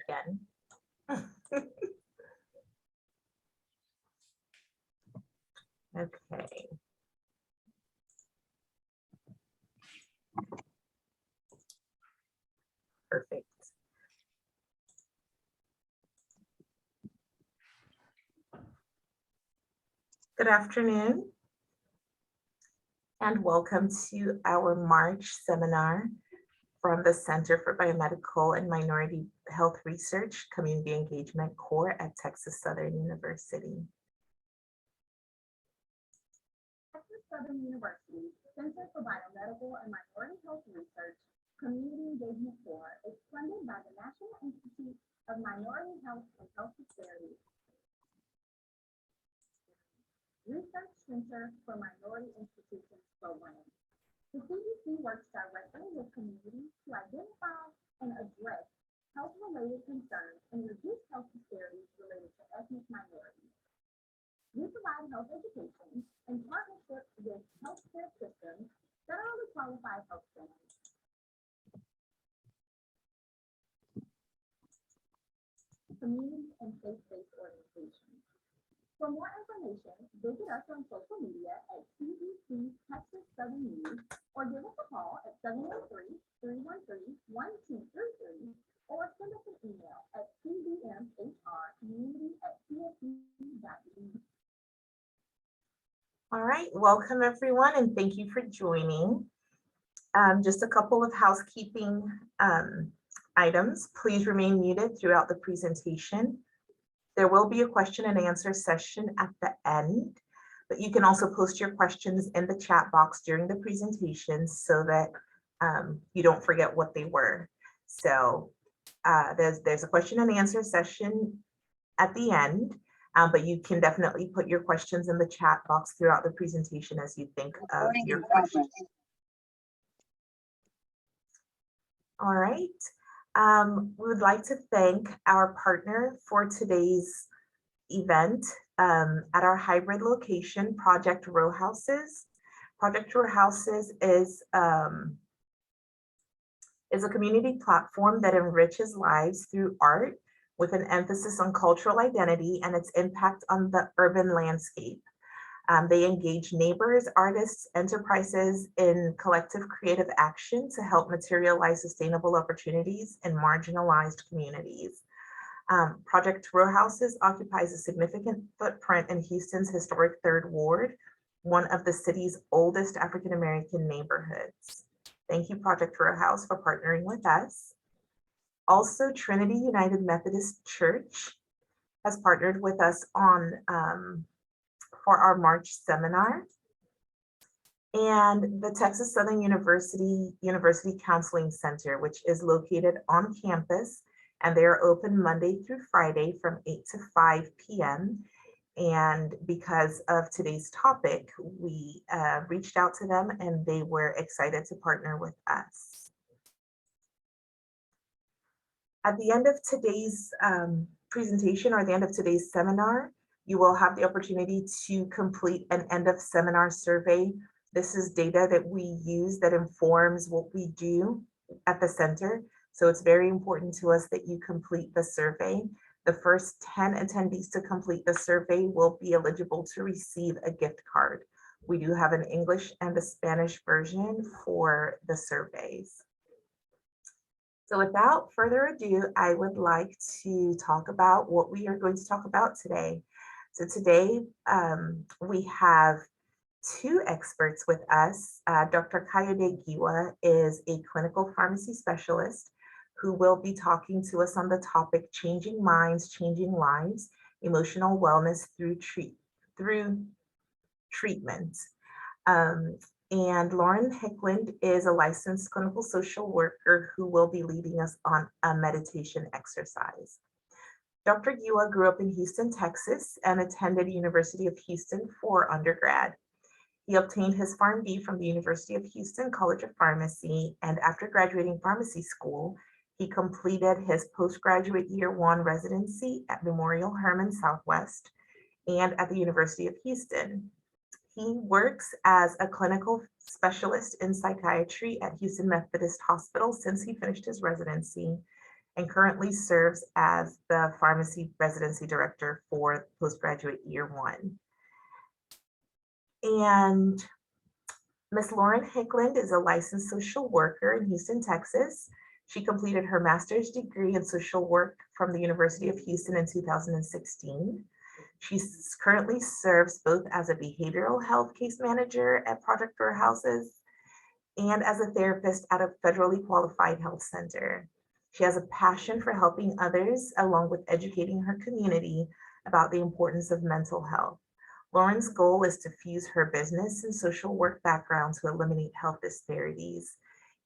again. Okay. Perfect. Good afternoon, and welcome to our March seminar from the Center for Biomedical and Minority Health Research Community Engagement Core at Texas Southern University. Texas Southern University Center for Biomedical and Minority Health Research Community Engagement Core is funded by the National Institute of Minority Health and Health Disparities Research Center for Minority Institutions Program. The CDC works directly with communities to identify and address health-related concerns and reduce health disparities related to ethnic minorities. We provide health education in partnership with healthcare systems, federally qualified health centers, community and faith-based organizations. For more information, visit us on social media at CDC Texas Southern News or give us a call at 713-313-1233 or send us an email at cdmhrcommunity@csc.edu. All right, welcome everyone, and thank you for joining. Just a couple of housekeeping items. Please remain muted throughout the presentation. There will be a question and answer session at the end, but you can also post your questions in the chat box during the presentation so that you don't forget what they were. So there's a question and answer session at the end, but you can definitely put your questions in the chat box throughout the presentation as you think of your questions. All right. We would like to thank our partner for today's event at our hybrid location, Project Row Houses. Project Row Houses is a community platform that enriches lives through art with an emphasis on cultural identity and its impact on the urban landscape. They engage neighbors, artists, enterprises in collective creative action to help materialize sustainable opportunities in marginalized communities. Project Row Houses occupies a significant footprint in Houston's historic Third Ward, one of the city's oldest African-American neighborhoods. Thank you, Project Row House, for partnering with us. Also, Trinity United Methodist Church has partnered with us on for our March seminar. And the Texas Southern University Counseling Center, which is located on campus, and they are open Monday through Friday from 8 to 5 p.m. And because of today's topic, we reached out to them and they were excited to partner with us. At the end of today's presentation or the end of today's seminar, you will have the opportunity to complete an end of seminar survey. This is data that we use that informs what we do at the center. So it's very important to us that you complete the survey. The first 10 attendees to complete the survey will be eligible to receive a gift card. We do have an English and a Spanish version for the surveys. So without further ado, I would like to talk about what we are going to talk about today. So today we have two experts with us. Dr. Kayode Giwa is a clinical pharmacy specialist who will be talking to us on the topic Changing Minds, Changing Lives, Emotional Wellness Through Treatment. And Lauren Hickland is a licensed clinical social worker who will be leading us on a meditation exercise. Dr. Giwa grew up in Houston, Texas, and attended University of Houston for undergrad. He obtained his PharmD from the University of Houston College of Pharmacy, and after graduating pharmacy school, he completed his postgraduate year 1 residency at Memorial Hermann Southwest and at the University of Houston. He works as a clinical specialist in psychiatry at Houston Methodist Hospital since he finished his residency. and currently serves as the Pharmacy Residency Director for postgraduate year one. And Ms. Lauren Hickland is a licensed social worker in Houston, Texas. She completed her master's degree in social work from the University of Houston in 2016. She currently serves both as a behavioral health case manager at Project Warehouses and as a therapist at a federally qualified health center. She has a passion for helping others, along with educating her community about the importance of mental health. Lauren's goal is to fuse her business and social work background to eliminate health disparities.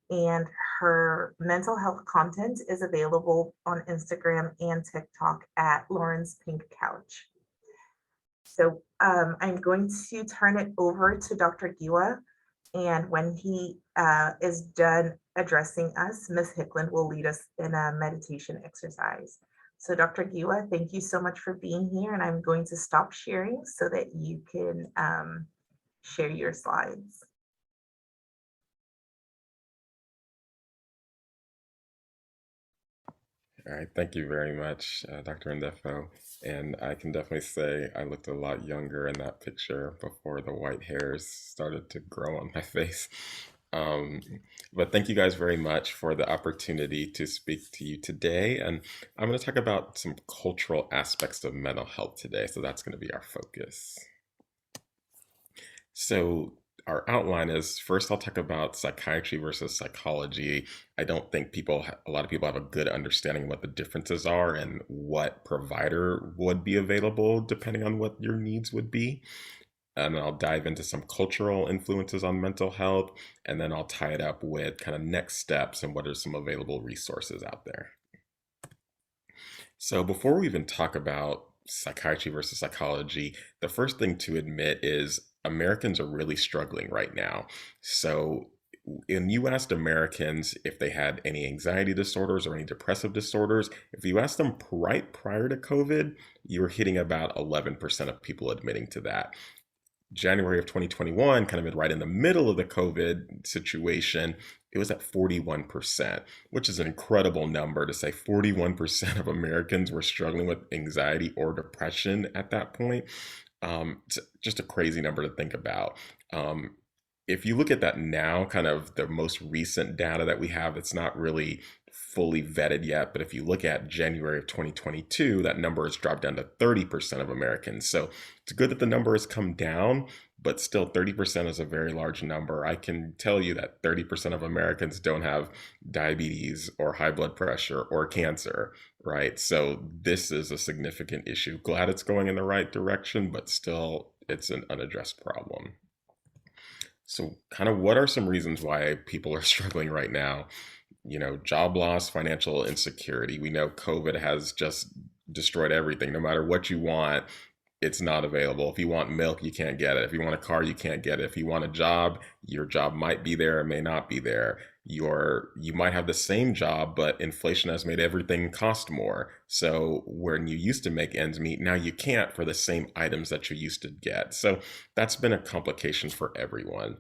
And her mental health content is available on Instagram and TikTok at Lauren's Pink Couch. So I'm going to turn it over to Dr. Giwa. And when he is done addressing us, Ms. Hickland will lead us in a meditation exercise. So Dr. Giwa, thank you so much for being here. And I'm going to stop sharing so that you can share your slides. All right, thank you very much, Dr. Ndefo. And I can definitely say I looked a lot younger in that picture before the white hairs started to grow on my face. But thank you guys very much for the opportunity to speak to you today. And I'm going to talk about some cultural aspects of mental health today. So that's going to be our focus. So our outline is, first I'll talk about psychiatry versus psychology. I don't think a lot of people have a good understanding of what the differences are and what provider would be available depending on what your needs would be. And then I'll dive into some cultural influences on mental health, and then I'll tie it up with kind of next steps and what are some available resources out there. So before we even talk about psychiatry versus psychology, the first thing to admit is Americans are really struggling right now. So when you asked Americans if they had any anxiety disorders or any depressive disorders, if you asked them right prior to COVID, you were hitting about 11% of people admitting to that. January of 2021, kind of right in the middle of the COVID situation, it was at 41%, which is an incredible number to say 41% of Americans were struggling with anxiety or depression at that point. It's just a crazy number to think about. If you look at that now, kind of the most recent data that we have, it's not really fully vetted yet, but if you look at January of 2022, that number has dropped down to 30% of Americans. So it's good that the number has come down, but still 30% is a very large number. I can tell you that 30% of Americans don't have diabetes or high blood pressure or cancer, right? So this is a significant issue. Glad it's going in the right direction, but still it's an unaddressed problem. So kind of what are some reasons why people are struggling right now? Job loss, financial insecurity. We know COVID has just destroyed everything. No matter what you want, it's not available. If you want milk, you can't get it. If you want a car, you can't get it. If you want a job, your job might be there, it may not be there. You might have the same job, but inflation has made everything cost more. So when you used to make ends meet, now you can't for the same items that you used to get. So that's been a complication for everyone.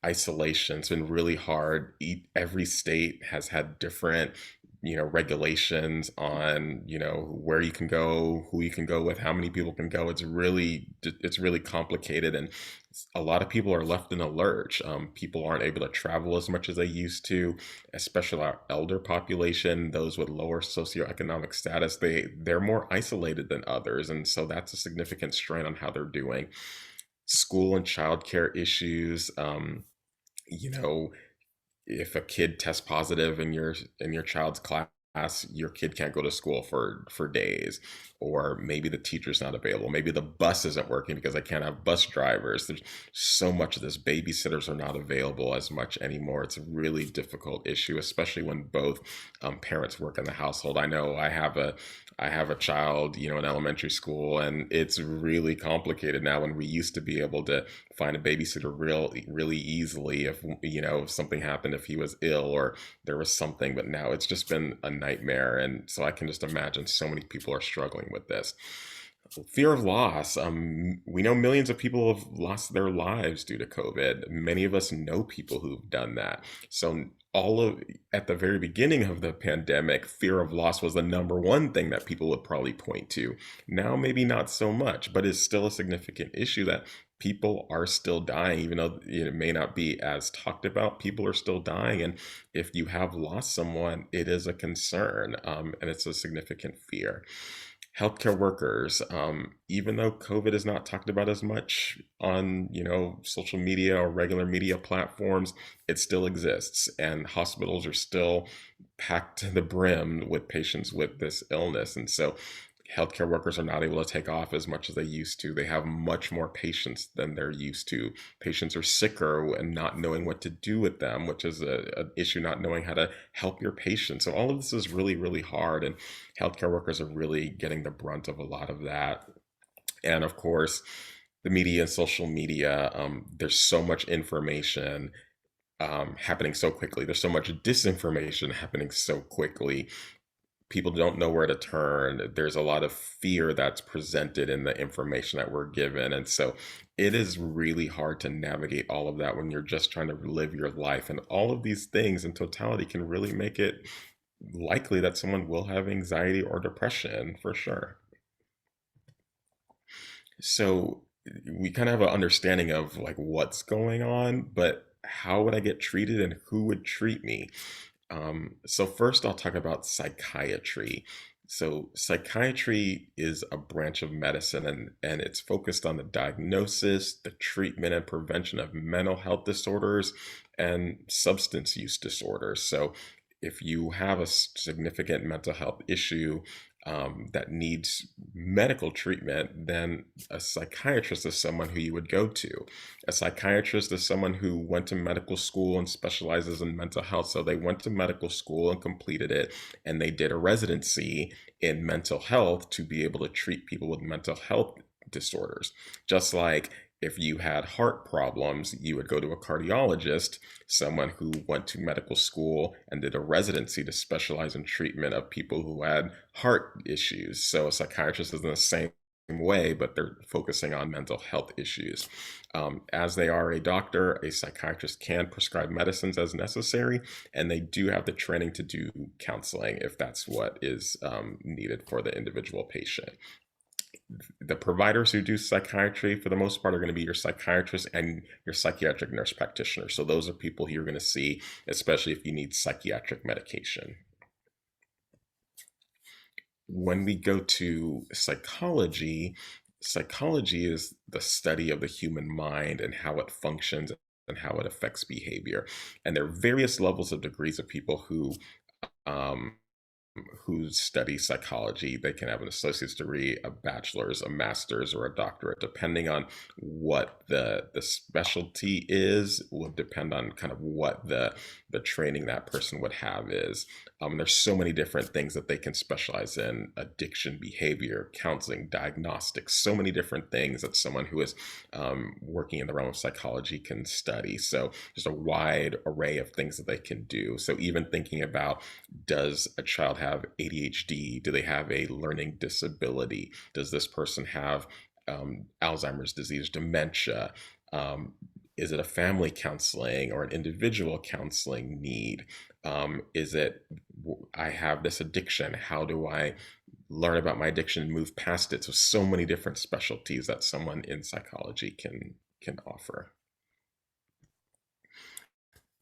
Isolation's been really hard. Every state has had different regulations on where you can go, who you can go with, how many people can go. It's really complicated, and a lot of people are left in a lurch. People aren't able to travel as much as they used to, especially our elder population, those with lower socioeconomic status. They're more isolated than others, and so that's a significant strain on how they're doing. School and childcare issues. If a kid tests positive in your child's class, your kid can't go to school for days, or maybe the teacher's not available, maybe the bus isn't working because I can't have bus drivers. There's so much of this. Babysitters are not available as much anymore. It's a really difficult issue, especially when both parents work in the household. I know I have a child, in elementary school, and it's really complicated now. When we used to be able to find a babysitter really easily if something happened, if he was ill or there was something, but now it's just been a nightmare. And so I can just imagine so many people are struggling with this. Fear of loss. We know millions of people have lost their lives due to COVID. Many of us know people who've done that. So all of at the very beginning of the pandemic, fear of loss was the number one thing that people would probably point to. Now, maybe not so much, but it's still a significant issue that people are still dying, even though it may not be as talked about. People are still dying, and if you have lost someone, it is a concern, and it's a significant fear. Healthcare workers, even though COVID is not talked about as much on, social media or regular media platforms, it still exists, and hospitals are still packed to the brim with patients with this illness. And so healthcare workers are not able to take off as much as they used to. They have much more patients than they're used to. Patients are sicker and not knowing what to do with them, which is an issue, not knowing how to help your patients. So all of this is really, really hard, and healthcare workers are really getting the brunt of a lot of that. And of course, the media and social media, there's so much information happening so quickly. There's so much disinformation happening so quickly. People don't know where to turn. There's a lot of fear that's presented in the information that we're given. And so it is really hard to navigate all of that when you're just trying to live your life. And all of these things in totality can really make it likely that someone will have anxiety or depression for sure. So we kind of have an understanding of like what's going on, but how would I get treated and who would treat me? So first I'll talk about psychiatry. So psychiatry is a branch of medicine, and it's focused on the diagnosis, the treatment and prevention of mental health disorders and substance use disorders. So if you have a significant mental health issue that needs medical treatment, then a psychiatrist is someone who you would go to. A psychiatrist is someone who went to medical school and specializes in mental health. So they went to medical school and completed it, and they did a residency in mental health to be able to treat people with mental health disorders. Just like if you had heart problems, you would go to a cardiologist, someone who went to medical school and did a residency to specialize in treatment of people who had heart issues. So a psychiatrist is in the same way, but they're focusing on mental health issues. As they are a doctor, a psychiatrist can prescribe medicines as necessary, and they do have the training to do counseling if that's what is needed for the individual patient. The providers who do psychiatry for the most part are going to be your psychiatrist and your psychiatric nurse practitioner. So those are people you're going to see, especially if you need psychiatric medication. When we go to psychology, psychology is the study of the human mind and how it functions and how it affects behavior. And there are various levels of degrees of people um, who study psychology. They can have an associate's degree, a bachelor's, a master's, or a doctorate, depending on what the specialty is, will depend on kind of what the training that person would have is. There's so many different things that they can specialize in: addiction, behavior, counseling, diagnostics, so many different things that someone who is working in the realm of psychology can study. So there's a wide array of things that they can do. So even thinking about, does a child have ADHD? Do they have a learning disability? Does this person have Alzheimer's disease, dementia? Is it a family counseling or an individual counseling need? Is it, I have this addiction, how do I learn about my addiction and move past it? So many different specialties that someone in psychology can offer.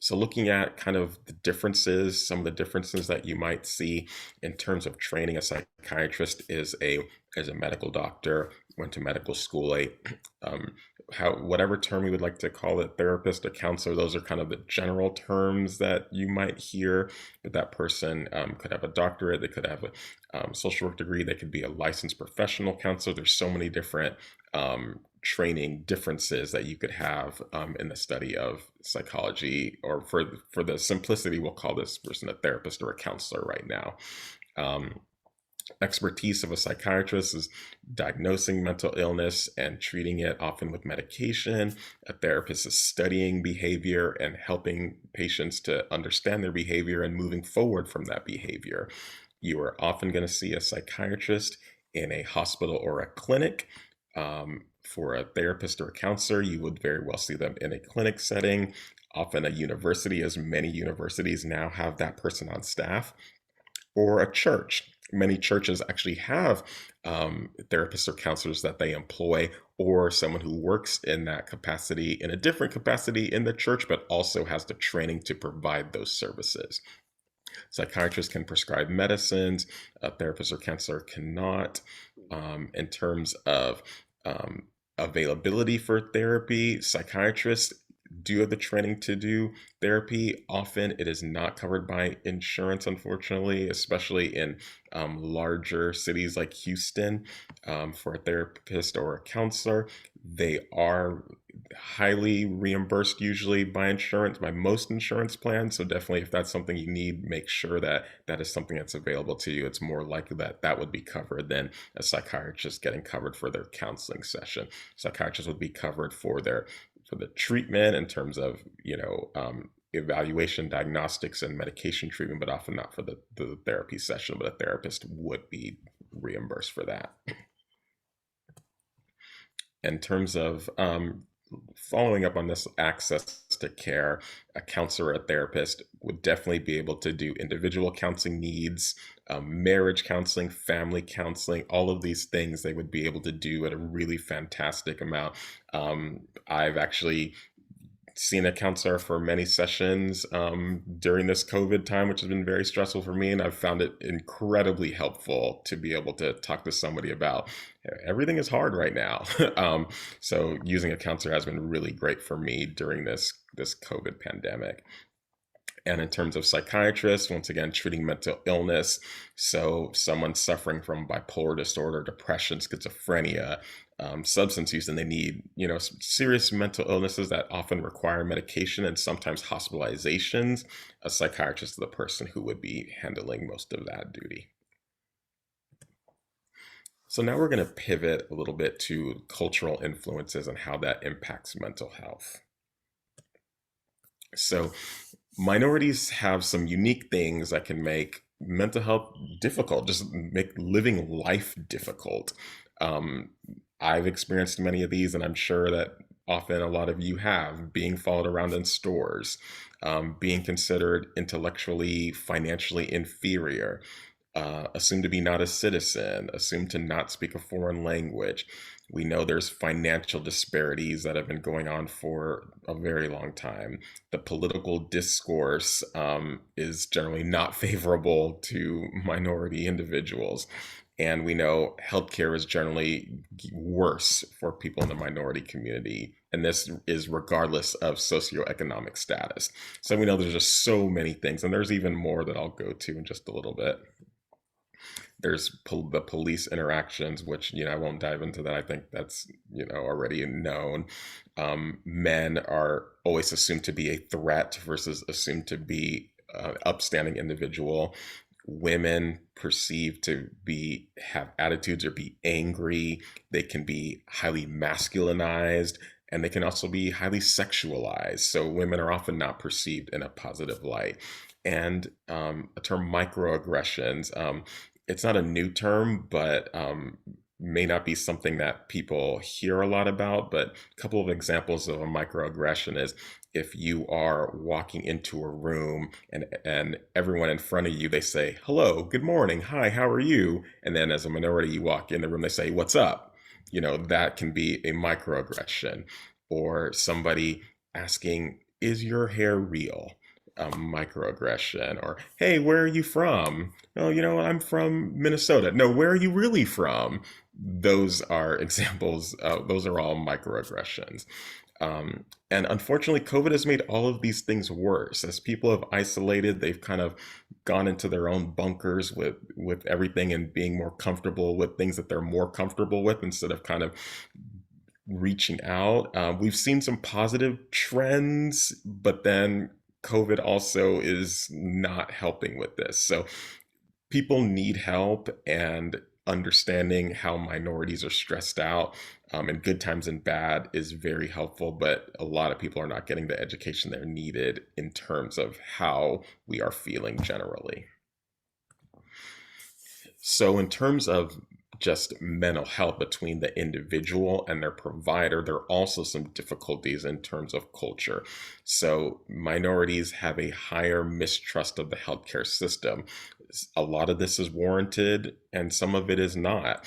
So looking at kind of the differences, some of the differences that you might see in terms of training: a psychiatrist is a medical doctor, went to medical school, whatever term you would like to call it, therapist, a counselor, those are kind of the general terms that you might hear. But that person could have a doctorate, they could have a social work degree, they could be a licensed professional counselor. There's so many different training differences that you could have in the study of psychology, or for the simplicity, we'll call this person a therapist or a counselor right now. Expertise of a psychiatrist is diagnosing mental illness and treating it, often with medication. A therapist is studying behavior and helping patients to understand their behavior and moving forward from that behavior. You are often going to see a psychiatrist in a hospital or a clinic. For a therapist or a counselor, you would very well see them in a clinic setting. often a university, as many universities now have that person on staff, or a church. Many churches actually have therapists or counselors that they employ, or someone who works in that capacity, in a different capacity in the church, but also has the training to provide those services. Psychiatrists can prescribe medicines, a therapist or counselor cannot. In terms of availability for therapy, psychiatrists do have the training to do therapy. Often it is not covered by insurance, unfortunately, especially in larger cities like Houston. For a therapist or a counselor, they are highly reimbursed usually by insurance, by most insurance plans. So definitely, if that's something you need, make sure that that is something that's available to you. It's more likely that that would be covered than a psychiatrist getting covered for their counseling session. Psychiatrists would be covered for the treatment in terms of evaluation, diagnostics, and medication treatment, but often not for the therapy session. But a therapist would be reimbursed for that. In terms of following up on this access to care, a counselor or a therapist would definitely be able to do individual counseling needs, marriage counseling, family counseling, all of these things they would be able to do at a really fantastic amount. I've actually seen a counselor for many sessions during this COVID time, which has been very stressful for me. And I've found it incredibly helpful to be able to talk to somebody about everything is hard right now. So using a counselor has been really great for me during this COVID pandemic. And in terms of psychiatrists, once again, treating mental illness. So someone suffering from bipolar disorder, depression, schizophrenia, substance use, and they need, serious mental illnesses that often require medication and sometimes hospitalizations. A psychiatrist is the person who would be handling most of that duty. So now we're going to pivot a little bit to cultural influences and how that impacts mental health. So minorities have some unique things that can make mental health difficult, just make living life difficult. I've experienced many of these, and I'm sure that often a lot of you have, being followed around in stores, being considered intellectually, financially inferior, assumed to be not a citizen, assumed to not speak a foreign language. We know there's financial disparities that have been going on for a very long time. The political discourse is generally not favorable to minority individuals. And we know healthcare is generally worse for people in the minority community. And this is regardless of socioeconomic status. So we know there's just so many things. And there's even more that I'll go to in just a little bit. There's the police interactions, which, I won't dive into that. I think that's, already known. Men are always assumed to be a threat versus assumed to be an upstanding individual. Women perceived to have attitudes or be angry. They can be highly masculinized, and they can also be highly sexualized. So women are often not perceived in a positive light. And a term, microaggressions, it's not a new term, but may not be something that people hear a lot about. But a couple of examples of a microaggression is if you are walking into a room and everyone in front of you, they say, hello, good morning, hi, how are you? And then as a minority, you walk in the room, they say, what's up? That can be a microaggression. Or somebody asking, is your hair real? Microaggression. Or, hey, where are you from? Oh, I'm from Minnesota. No, where are you really from? Those are examples. Those are all microaggressions. And unfortunately, COVID has made all of these things worse. As people have isolated, they've kind of gone into their own bunkers with everything and being more comfortable with things that they're more comfortable with instead of kind of reaching out. We've seen some positive trends, but then COVID also is not helping with this. So people need help, and understanding how minorities are stressed out in good times and bad is very helpful, but a lot of people are not getting the education they're needed in terms of how we are feeling generally. So in terms of just mental health between the individual and their provider, there are also some difficulties in terms of culture. So minorities have a higher mistrust of the healthcare system. A lot of this is warranted and some of it is not.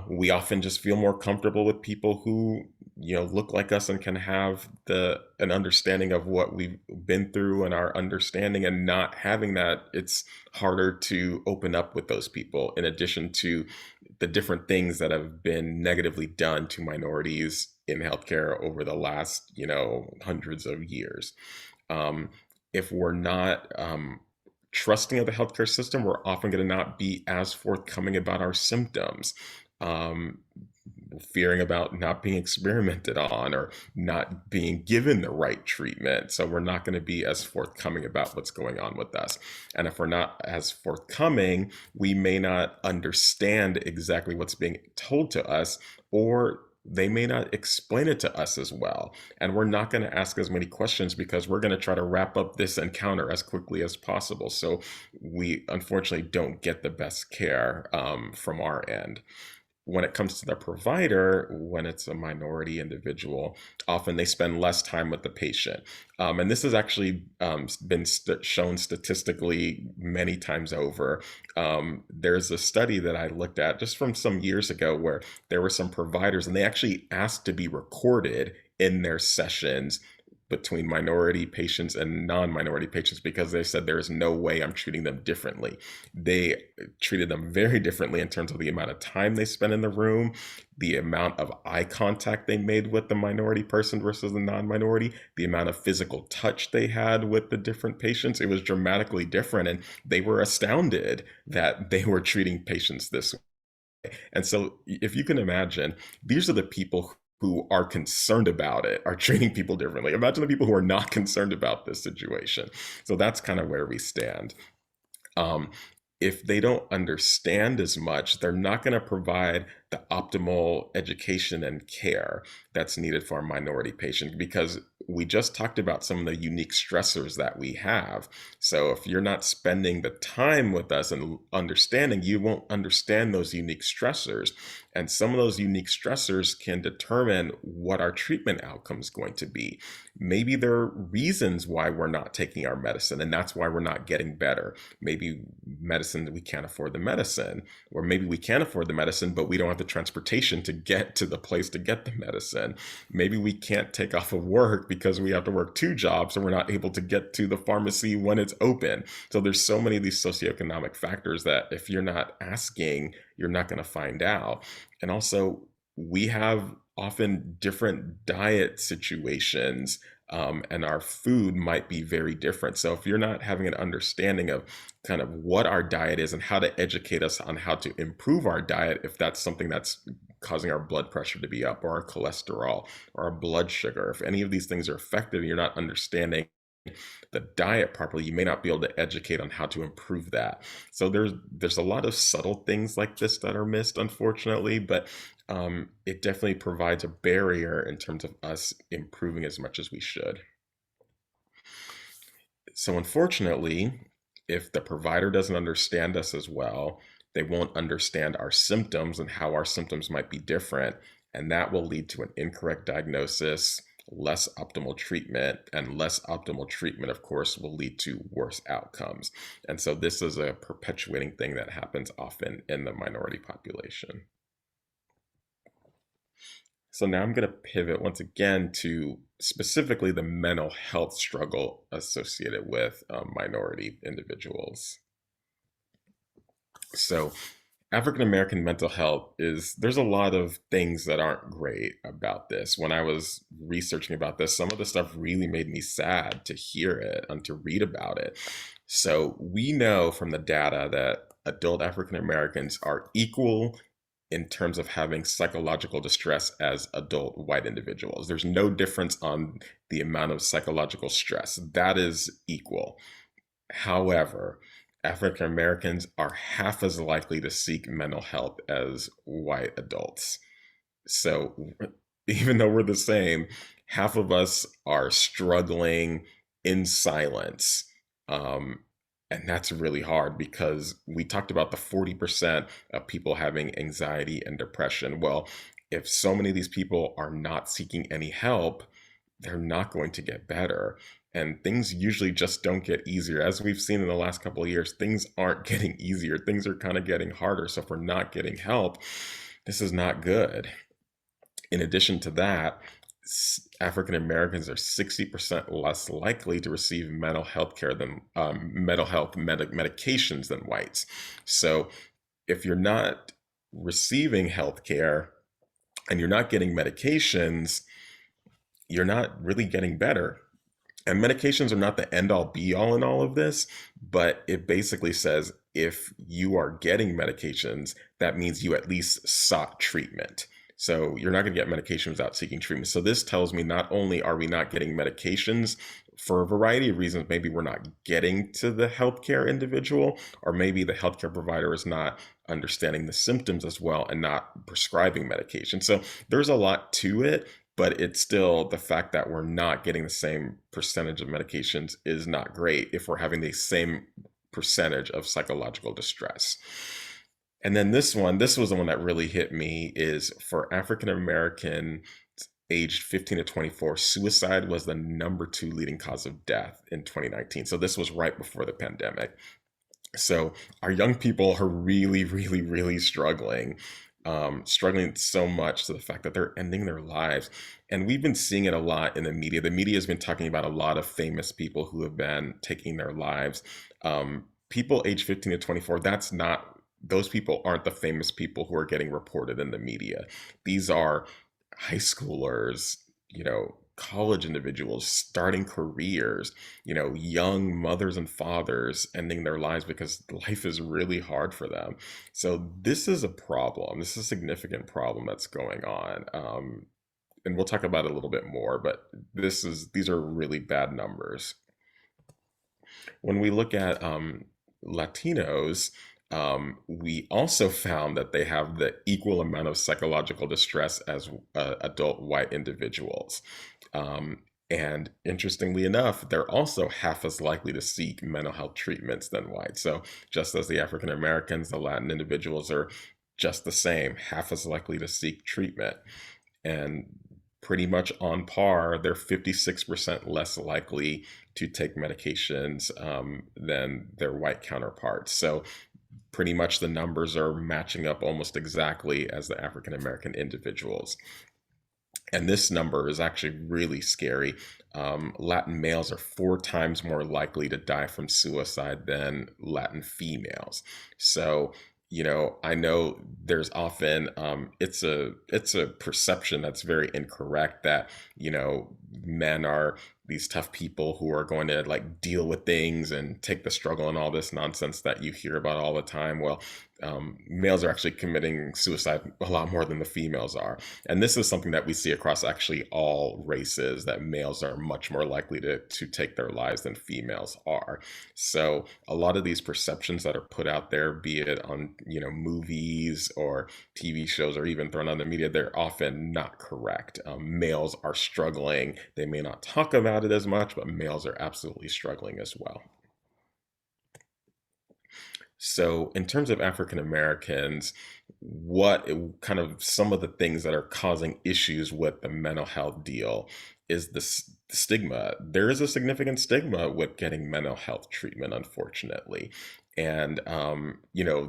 We often just feel more comfortable with people who, look like us and can have an understanding of what we've been through and our understanding, and not having that, it's harder to open up with those people, in addition to the different things that have been negatively done to minorities in healthcare over the last, hundreds of years. Um, if we're not trusting of the healthcare system, we're often going to not be as forthcoming about our symptoms. Um, Fearing about not being experimented on or not being given the right treatment. So we're not going to be as forthcoming about what's going on with us. And if we're not as forthcoming, we may not understand exactly what's being told to us, or they may not explain it to us as well. And we're not going to ask as many questions because we're going to try to wrap up this encounter as quickly as possible. So we unfortunately don't get the best care from our end. When it comes to the provider, when it's a minority individual, often they spend less time with the patient. And this has actually been shown statistically many times over. There's a study that I looked at just from some years ago where there were some providers and they actually asked to be recorded in their sessions between minority patients and non-minority patients, because they said there is no way I'm treating them differently. They treated them very differently in terms of the amount of time they spent in the room, the amount of eye contact they made with the minority person versus the non-minority, the amount of physical touch they had with the different patients. It was dramatically different, and they were astounded that they were treating patients this way. And so if you can imagine, these are the people who are concerned about it, are treating people differently. Imagine the people who are not concerned about this situation. So that's kind of where we stand. Um, if they don't understand as much, they're not going to provide the optimal education and care that's needed for a minority patient, because we just talked about some of the unique stressors that we have. So if you're not spending the time with us and understanding, you won't understand those unique stressors. And some of those unique stressors can determine what our treatment outcome is going to be. Maybe there are reasons why we're not taking our medicine, and that's why we're not getting better. Maybe medicine, we can't afford the medicine, or maybe we can afford the medicine, but we don't have the transportation to get to the place to get the medicine. Maybe we can't take off of work because we have to work two jobs, so we're not able to get to the pharmacy when it's open. So there's so many of these socioeconomic factors that if you're not asking, you're not going to find out. And also, we have often different diet situations, and our food might be very different. So if you're not having an understanding of kind of what our diet is and how to educate us on how to improve our diet, if that's something that's causing our blood pressure to be up, or our cholesterol, or our blood sugar, if any of these things are affected and you're not understanding the diet properly, you may not be able to educate on how to improve that. So there's a lot of subtle things like this that are missed, unfortunately, but it definitely provides a barrier in terms of us improving as much as we should. So unfortunately, if the provider doesn't understand us as well, they won't understand our symptoms and how our symptoms might be different, and that will lead to an incorrect diagnosis, less optimal treatment, and less optimal treatment, of course, will lead to worse outcomes. And so this is a perpetuating thing that happens often in the minority population. So now I'm going to pivot once again to specifically the mental health struggle associated with minority individuals. So African American mental health there's a lot of things that aren't great about this. When I was researching about this, some of the stuff really made me sad to hear it and to read about it. So we know from the data that adult African Americans are equal in terms of having psychological distress as adult white individuals. There's no difference on the amount of psychological stress. That is equal. However, African Americans are half as likely to seek mental health as white adults. So even though we're the same, half of us are struggling in silence. And that's really hard because we talked about the 40% of people having anxiety and depression. Well, if so many of these people are not seeking any help, they're not going to get better. And things usually just don't get easier. As we've seen in the last couple of years, things aren't getting easier. Things are kind of getting harder. So if we're not getting help, this is not good. In addition to that, African Americans are 60% less likely to receive mental health care than mental health medications than whites. So if you're not receiving health care and you're not getting medications, you're not really getting better. And medications are not the end all be all in all of this, but it basically says if you are getting medications, that means you at least sought treatment. So you're not going to get medication without seeking treatment. So this tells me not only are we not getting medications for a variety of reasons, maybe we're not getting to the healthcare individual, or maybe the healthcare provider is not understanding the symptoms as well and not prescribing medication. So there's a lot to it, but it's still the fact that we're not getting the same percentage of medications is not great if we're having the same percentage of psychological distress. And then this was the one that really hit me, is for African American aged 15 to 24, suicide was the #2 leading cause of death in 2019. So this was right before the pandemic. So our young people are really, really, really struggling, struggling so much to the fact that they're ending their lives. And we've been seeing it a lot in the media. The media has been talking about a lot of famous people who have been taking their lives. People age 15 to 24, those people aren't the famous people who are getting reported in the media. These are high schoolers, college individuals starting careers, young mothers and fathers ending their lives because life is really hard for them. So this is a problem. This is a significant problem that's going on. And we'll talk about it a little bit more, but these are really bad numbers. When we look at Latinos, we also found that they have the equal amount of psychological distress as adult white individuals. And interestingly enough, they're also half as likely to seek mental health treatments than whites. So just as the African Americans, the Latin individuals are just the same, half as likely to seek treatment. And pretty much on par, they're 56% less likely to take medications than their white counterparts. So pretty much the numbers are matching up almost exactly as the African American individuals. And this number is actually really scary. Latin males are 4 times more likely to die from suicide than Latin females. So, I know there's often it's a perception that's very incorrect that men are these tough people who are going to like deal with things and take the struggle and all this nonsense that you hear about all the time. Well, males are actually committing suicide a lot more than the females are. And this is something that we see across actually all races, that males are much more likely to take their lives than females are. So a lot of these perceptions that are put out there, be it on, movies or TV shows or even thrown on the media, they're often not correct. Males are struggling. They may not talk about it as much, but males are absolutely struggling as well. So, in terms of African Americans, what kind of some of the things that are causing issues with the mental health deal is the stigma. There is a significant stigma with getting mental health treatment, unfortunately. And,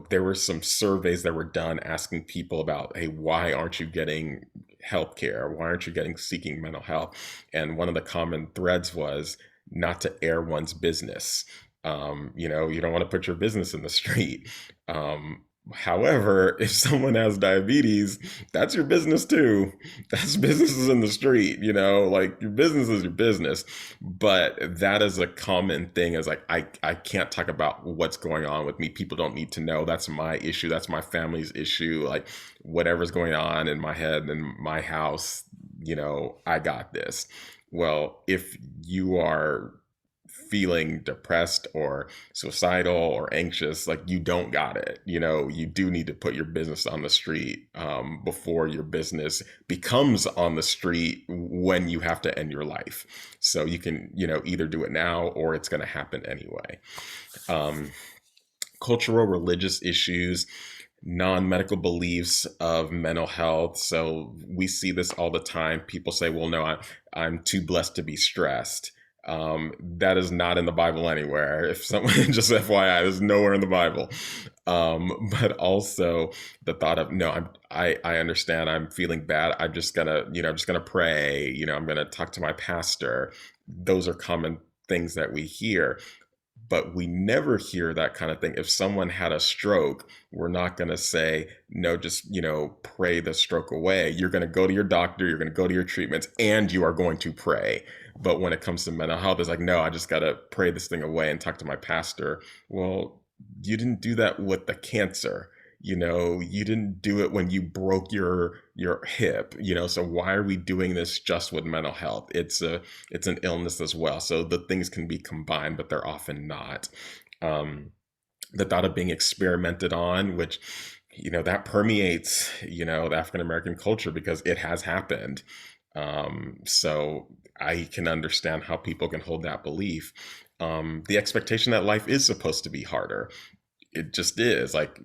there were some surveys that were done asking people about, hey, why aren't you getting health care? Why aren't you seeking mental health? And one of the common threads was not to air one's business. You don't want to put your business in the street. However, if someone has diabetes, that's your business too. That's businesses in the street, like your business is your business. But that is a common thing, is like, I can't talk about what's going on with me. People don't need to know. That's my issue. That's my family's issue. Like whatever's going on in my head and my house, I got this. Well, if you are feeling depressed or suicidal or anxious, like you don't got it. You do need to put your business on the street before your business becomes on the street when you have to end your life. So you can, either do it now or it's going to happen anyway. Cultural, religious issues, non-medical beliefs of mental health. So we see this all the time. People say, well, no, I'm too blessed to be stressed. That is not in the Bible anywhere. If someone, just FYI, there's nowhere in the Bible. But also the thought of, no, I understand I'm feeling bad. I'm just gonna pray, I'm gonna talk to my pastor. Those are common things that we hear. But we never hear that kind of thing. If someone had a stroke, we're not going to say, no, just, pray the stroke away. You're going to go to your doctor, you're going to go to your treatments, and you are going to pray. But when it comes to mental health, it's like, no, I just got to pray this thing away and talk to my pastor. Well, you didn't do that with the cancer. You didn't do it when you broke your hip, so why are we doing this just with mental health? It's an illness as well. So the things can be combined, but they're often not. The thought of being experimented on, which, that permeates, the African American culture because it has happened. So I can understand how people can hold that belief. The expectation that life is supposed to be harder. It just is, like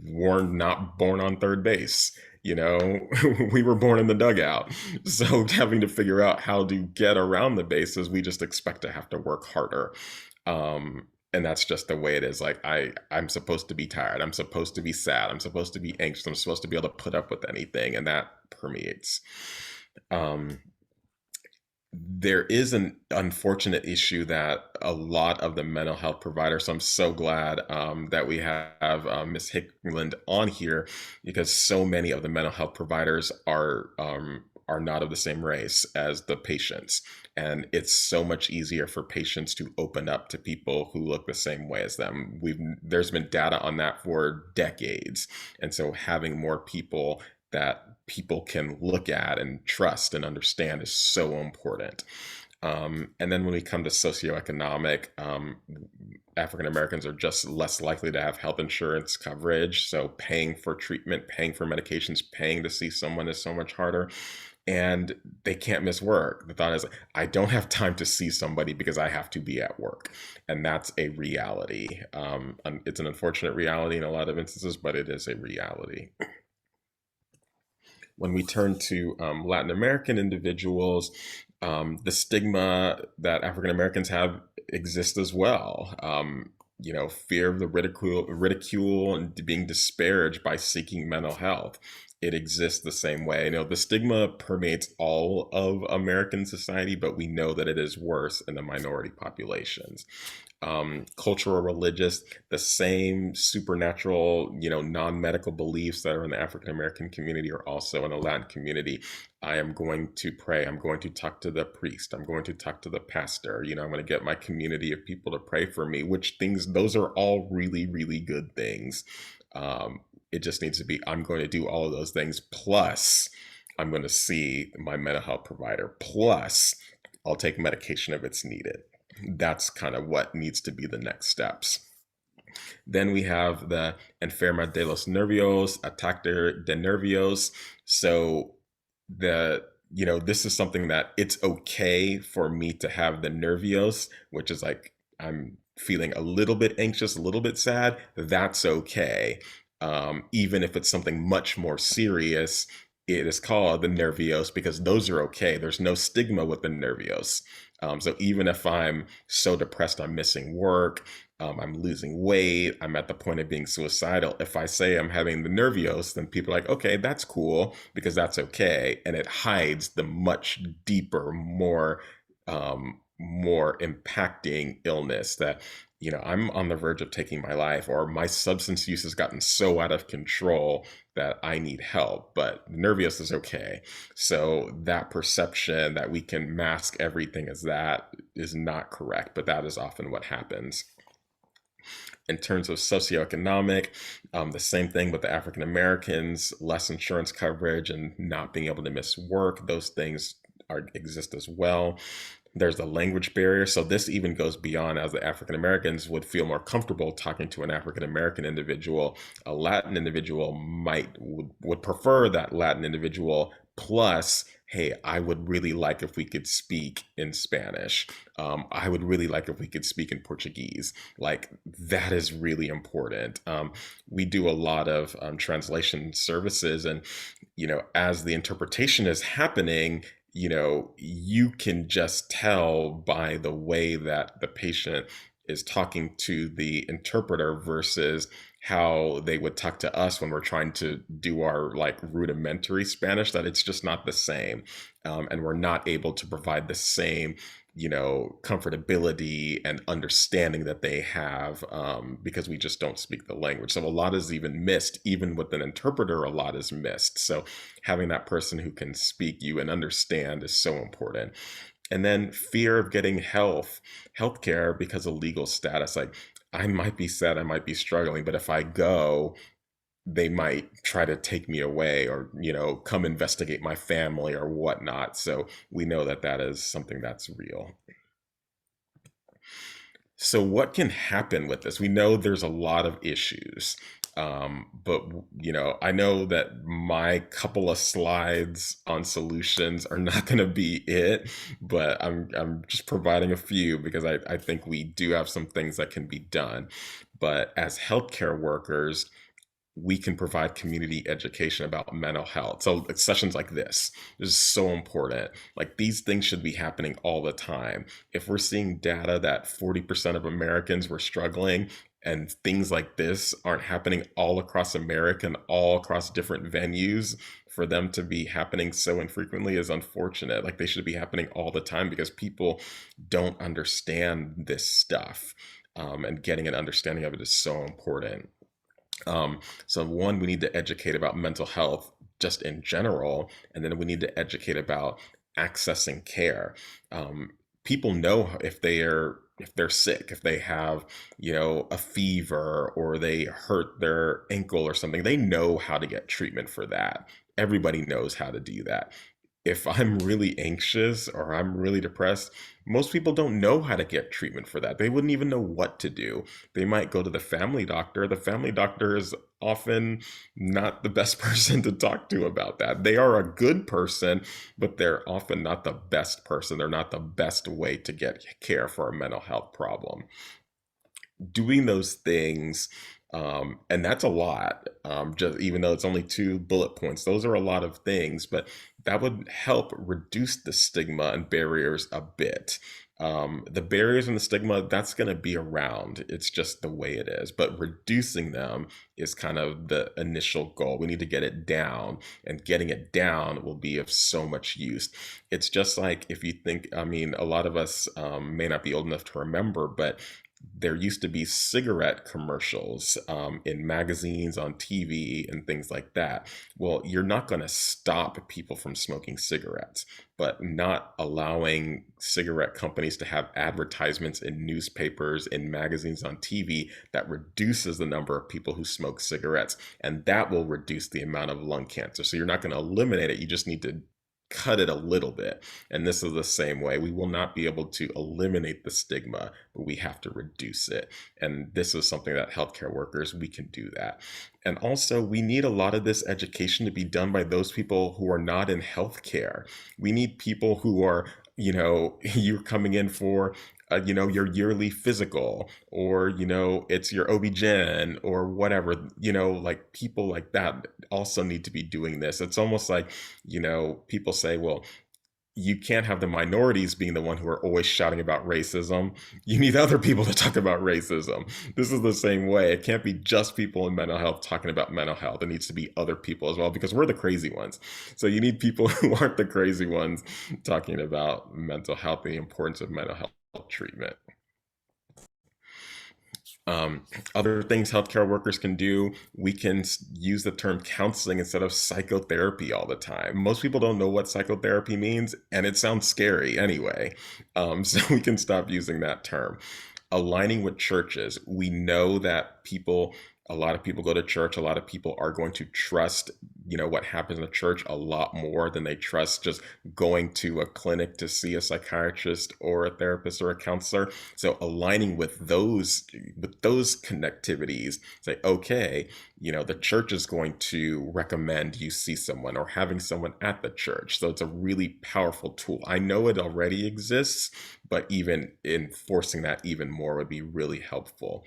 we're not born on third base. We were born in the dugout. So having to figure out how to get around the bases, we just expect to have to work harder. And that's just the way it is. Like I'm supposed to be tired. I'm supposed to be sad. I'm supposed to be anxious. I'm supposed to be able to put up with anything. And that permeates. There is an unfortunate issue that a lot of the mental health providers, so I'm so glad that we have Ms. Hickland on here, because so many of the mental health providers are not of the same race as the patients. And it's so much easier for patients to open up to people who look the same way as them. There's been data on that for decades. And so having more people that people can look at and trust and understand is so important. And then when we come to socioeconomic, African Americans are just less likely to have health insurance coverage. So paying for treatment, paying for medications, paying to see someone is so much harder. And they can't miss work. The thought is, I don't have time to see somebody because I have to be at work. And that's a reality. It's an unfortunate reality in a lot of instances, but it is a reality. When we turn to Latin American individuals, the stigma that African Americans have exists as well. Fear of the ridicule and being disparaged by seeking mental health. It exists the same way. The stigma permeates all of American society, but we know that it is worse in the minority populations. Cultural, religious, the same supernatural, non-medical beliefs that are in the African American community are also in the Latin community. I am going to pray. I'm going to talk to the priest. I'm going to talk to the pastor. I'm going to get my community of people to pray for me, those are all really, really good things. It just needs to be, I'm going to do all of those things. Plus, I'm going to see my mental health provider. Plus, I'll take medication if it's needed. That's kind of what needs to be the next steps. Then we have the enferma de los nervios, ataque de nervios. So this is something that it's okay for me to have the nervios, which is like I'm feeling a little bit anxious, a little bit sad. That's okay. Even if it's something much more serious, it is called the nervios because those are okay. There's no stigma with the nervios. So even if I'm so depressed, I'm missing work, I'm losing weight, I'm at the point of being suicidal, if I say I'm having the nervios, then people are like, okay, that's cool because that's okay. And it hides the much deeper, more impacting illness that, I'm on the verge of taking my life, or my substance use has gotten so out of control that I need help, but nervous is okay. So that perception that we can mask everything as that is not correct, but that is often what happens. In terms of socioeconomic, the same thing with the African Americans, less insurance coverage and not being able to miss work, those things exist as well. There's a language barrier. So this even goes beyond, as the African Americans would feel more comfortable talking to an African American individual. A Latin individual would prefer that Latin individual. Plus, hey, I would really like if we could speak in Spanish. I would really like if we could speak in Portuguese. Like, that is really important. We do a lot of translation services, and as the interpretation is happening, you can just tell by the way that the patient is talking to the interpreter versus how they would talk to us when we're trying to do our like rudimentary Spanish, that it's just not the same. And we're not able to provide the same comfortability and understanding that they have, because we just don't speak the language. So a lot is even missed. Even with an interpreter, a lot is missed. So having that person who can speak you and understand is so important. And then fear of getting healthcare because of legal status. Like, I might be sad, I might be struggling, but if I go, they might try to take me away, or come investigate my family or whatnot. So we know that that is something that's real. So what can happen with this? We know there's a lot of issues. But I know that my couple of slides on solutions are not going to be it, but I'm just providing a few because I think we do have some things that can be done. But as healthcare workers, we can provide community education about mental health. So sessions like this is so important. Like, these things should be happening all the time. If we're seeing data that 40% of Americans were struggling, and things like this aren't happening all across America and all across different venues, for them to be happening so infrequently is unfortunate. Like, they should be happening all the time because people don't understand this stuff. And getting an understanding of it is so important. So one, we need to educate about mental health just in general, and then we need to educate about accessing care. People know if they're sick, if they have, a fever, or they hurt their ankle or something, they know how to get treatment for that. Everybody knows how to do that. If I'm really anxious or I'm really depressed, most people don't know how to get treatment for that. They wouldn't even know what to do. They might go to the family doctor. The family doctor is often not the best person to talk to about that. They are a good person, but they're often not the best person. They're not the best way to get care for a mental health problem. Doing those things, and that's a lot, just even though it's only 2 bullet points, those are a lot of things, but that would help reduce the stigma and barriers a bit. The barriers and the stigma, that's going to be around. It's just the way it is. But reducing them is kind of the initial goal. We need to get it down, and getting it down will be of so much use. It's just like, if you think, I mean, a lot of us may not be old enough to remember, but there used to be cigarette commercials in magazines, on TV, and things like that. Well, you're not going to stop people from smoking cigarettes, but not allowing cigarette companies to have advertisements in newspapers, in magazines, on TV, that reduces the number of people who smoke cigarettes, and that will reduce the amount of lung cancer. So you're not going to eliminate it, you just need to cut it a little bit. And this is the same way. We will not be able to eliminate the stigma, but we have to reduce it. And this is something that healthcare workers, we can do that. And also, we need a lot of this education to be done by those people who are not in healthcare. We need people who are, you're coming in for your yearly physical, or, it's your OB-GYN or whatever, like, people like that also need to be doing this. It's almost like, people say, well, you can't have the minorities being the one who are always shouting about racism. You need other people to talk about racism. This is the same way. It can't be just people in mental health talking about mental health. It needs to be other people as well, because we're the crazy ones. So you need people who aren't the crazy ones talking about mental health, the importance of mental health treatment. Other things healthcare workers can do, we can use the term counseling instead of psychotherapy all the time. Most people don't know what psychotherapy means, and it sounds scary anyway. So we can stop using that term. Aligning with churches. We know that a lot of people go to church. A lot of people are going to trust what happens in the church a lot more than they trust just going to a clinic to see a psychiatrist or a therapist or a counselor. So aligning with those connectivities, say, okay, the church is going to recommend you see someone or having someone at the church. So it's a really powerful tool. I know it already exists, but even enforcing that even more would be really helpful.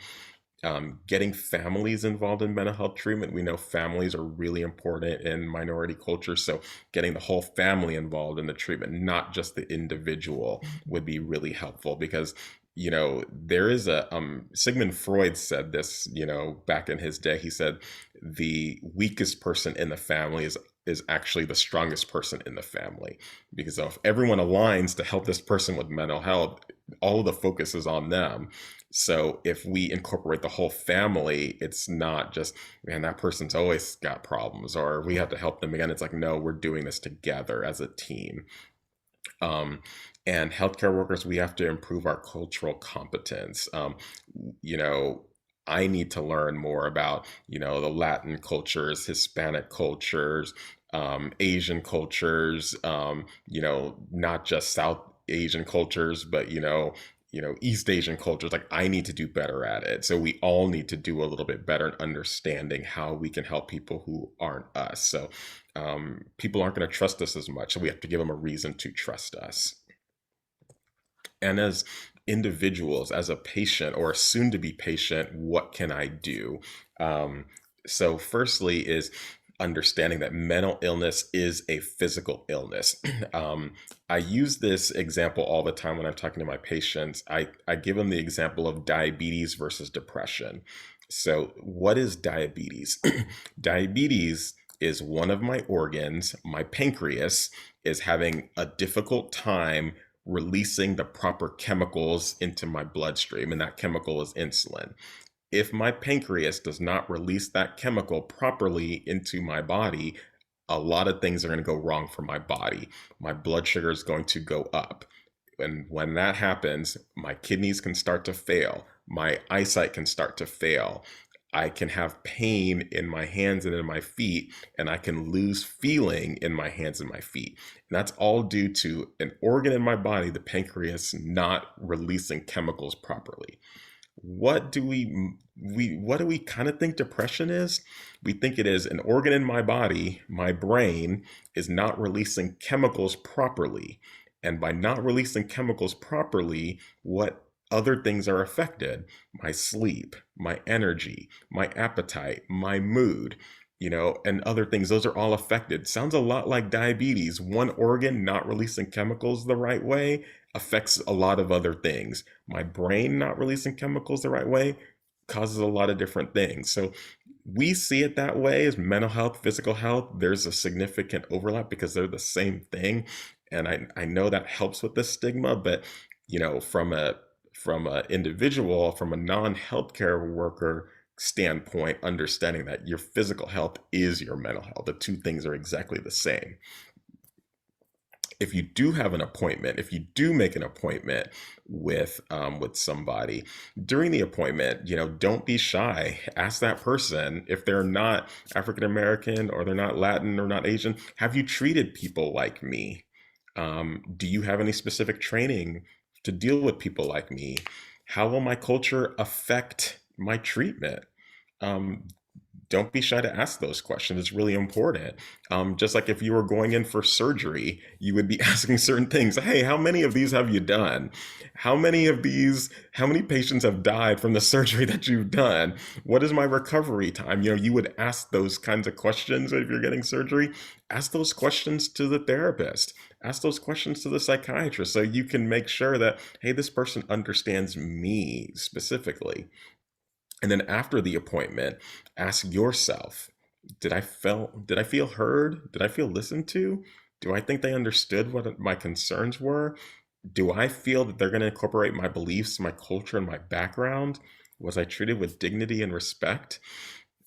Getting families involved in mental health treatment. We know families are really important in minority cultures. So getting the whole family involved in the treatment, not just the individual, would be really helpful because there is Sigmund Freud said this, back in his day. He said the weakest person in the family is actually the strongest person in the family, because if everyone aligns to help this person with mental health, all of the focus is on them. So if we incorporate the whole family, it's not just, man, that person's always got problems or we have to help them again. It's like, no, we're doing this together as a team. Um, and healthcare workers, we have to improve our cultural competence. You know, I need to learn more about, the Latin cultures, Hispanic cultures, Asian cultures, not just South Asian cultures, but, East Asian cultures. Like, I need to do better at it. So we all need to do a little bit better in understanding how we can help people who aren't us. So people aren't going to trust us as much. So we have to give them a reason to trust us. And as individuals, as a patient or a soon to be patient, what can I do? Um, so, firstly, is understanding that mental illness is a physical illness. I use this example all the time when I'm talking to my patients. I give them the example of diabetes versus depression. So, what is diabetes? Diabetes is one of my organs, my pancreas, is having a difficult time releasing the proper chemicals into my bloodstream, and that chemical is insulin. If my pancreas does not release that chemical properly into my body, a lot of things are going to go wrong for my body. My blood sugar is going to go up. And when that happens, my kidneys can start to fail. My eyesight can start to fail. I can have pain in my hands and in my feet, and I can lose feeling in my hands and my feet. And that's all due to an organ in my body, the pancreas, not releasing chemicals properly. What do we kind of think depression is? We think it is an organ in my body, my brain, is not releasing chemicals properly. And by not releasing chemicals properly, what other things are affected? My sleep, my energy, my appetite, my mood, and other things. Those are all affected. Sounds a lot like diabetes. One organ not releasing chemicals the right way affects a lot of other things. My brain not releasing chemicals the right way causes a lot of different things. So we see it that way as mental health, physical health. There's a significant overlap because they're the same thing. And I know that helps with the stigma, but from a individual, from a non-healthcare worker standpoint, understanding that your physical health is your mental health. The two things are exactly the same. If you do have an appointment, if you do make an appointment with somebody, during the appointment, don't be shy. Ask that person if they're not African American or they're not Latin or not Asian. Have you treated people like me? Do you have any specific training to deal with people like me? How will my culture affect my treatment? Um, don't be shy to ask those questions. It's really important. Just like if you were going in for surgery, you would be asking certain things. Hey, how many of these have you done? How many patients have died from the surgery that you've done? What is my recovery time? You would ask those kinds of questions if you're getting surgery. Ask those questions to the therapist. Ask those questions to the psychiatrist so you can make sure that, hey, this person understands me specifically. And then after the appointment, ask yourself, did I feel heard? Did I feel listened to? Do I think they understood what my concerns were? Do I feel that they're going to incorporate my beliefs, my culture, and my background? Was I treated with dignity and respect?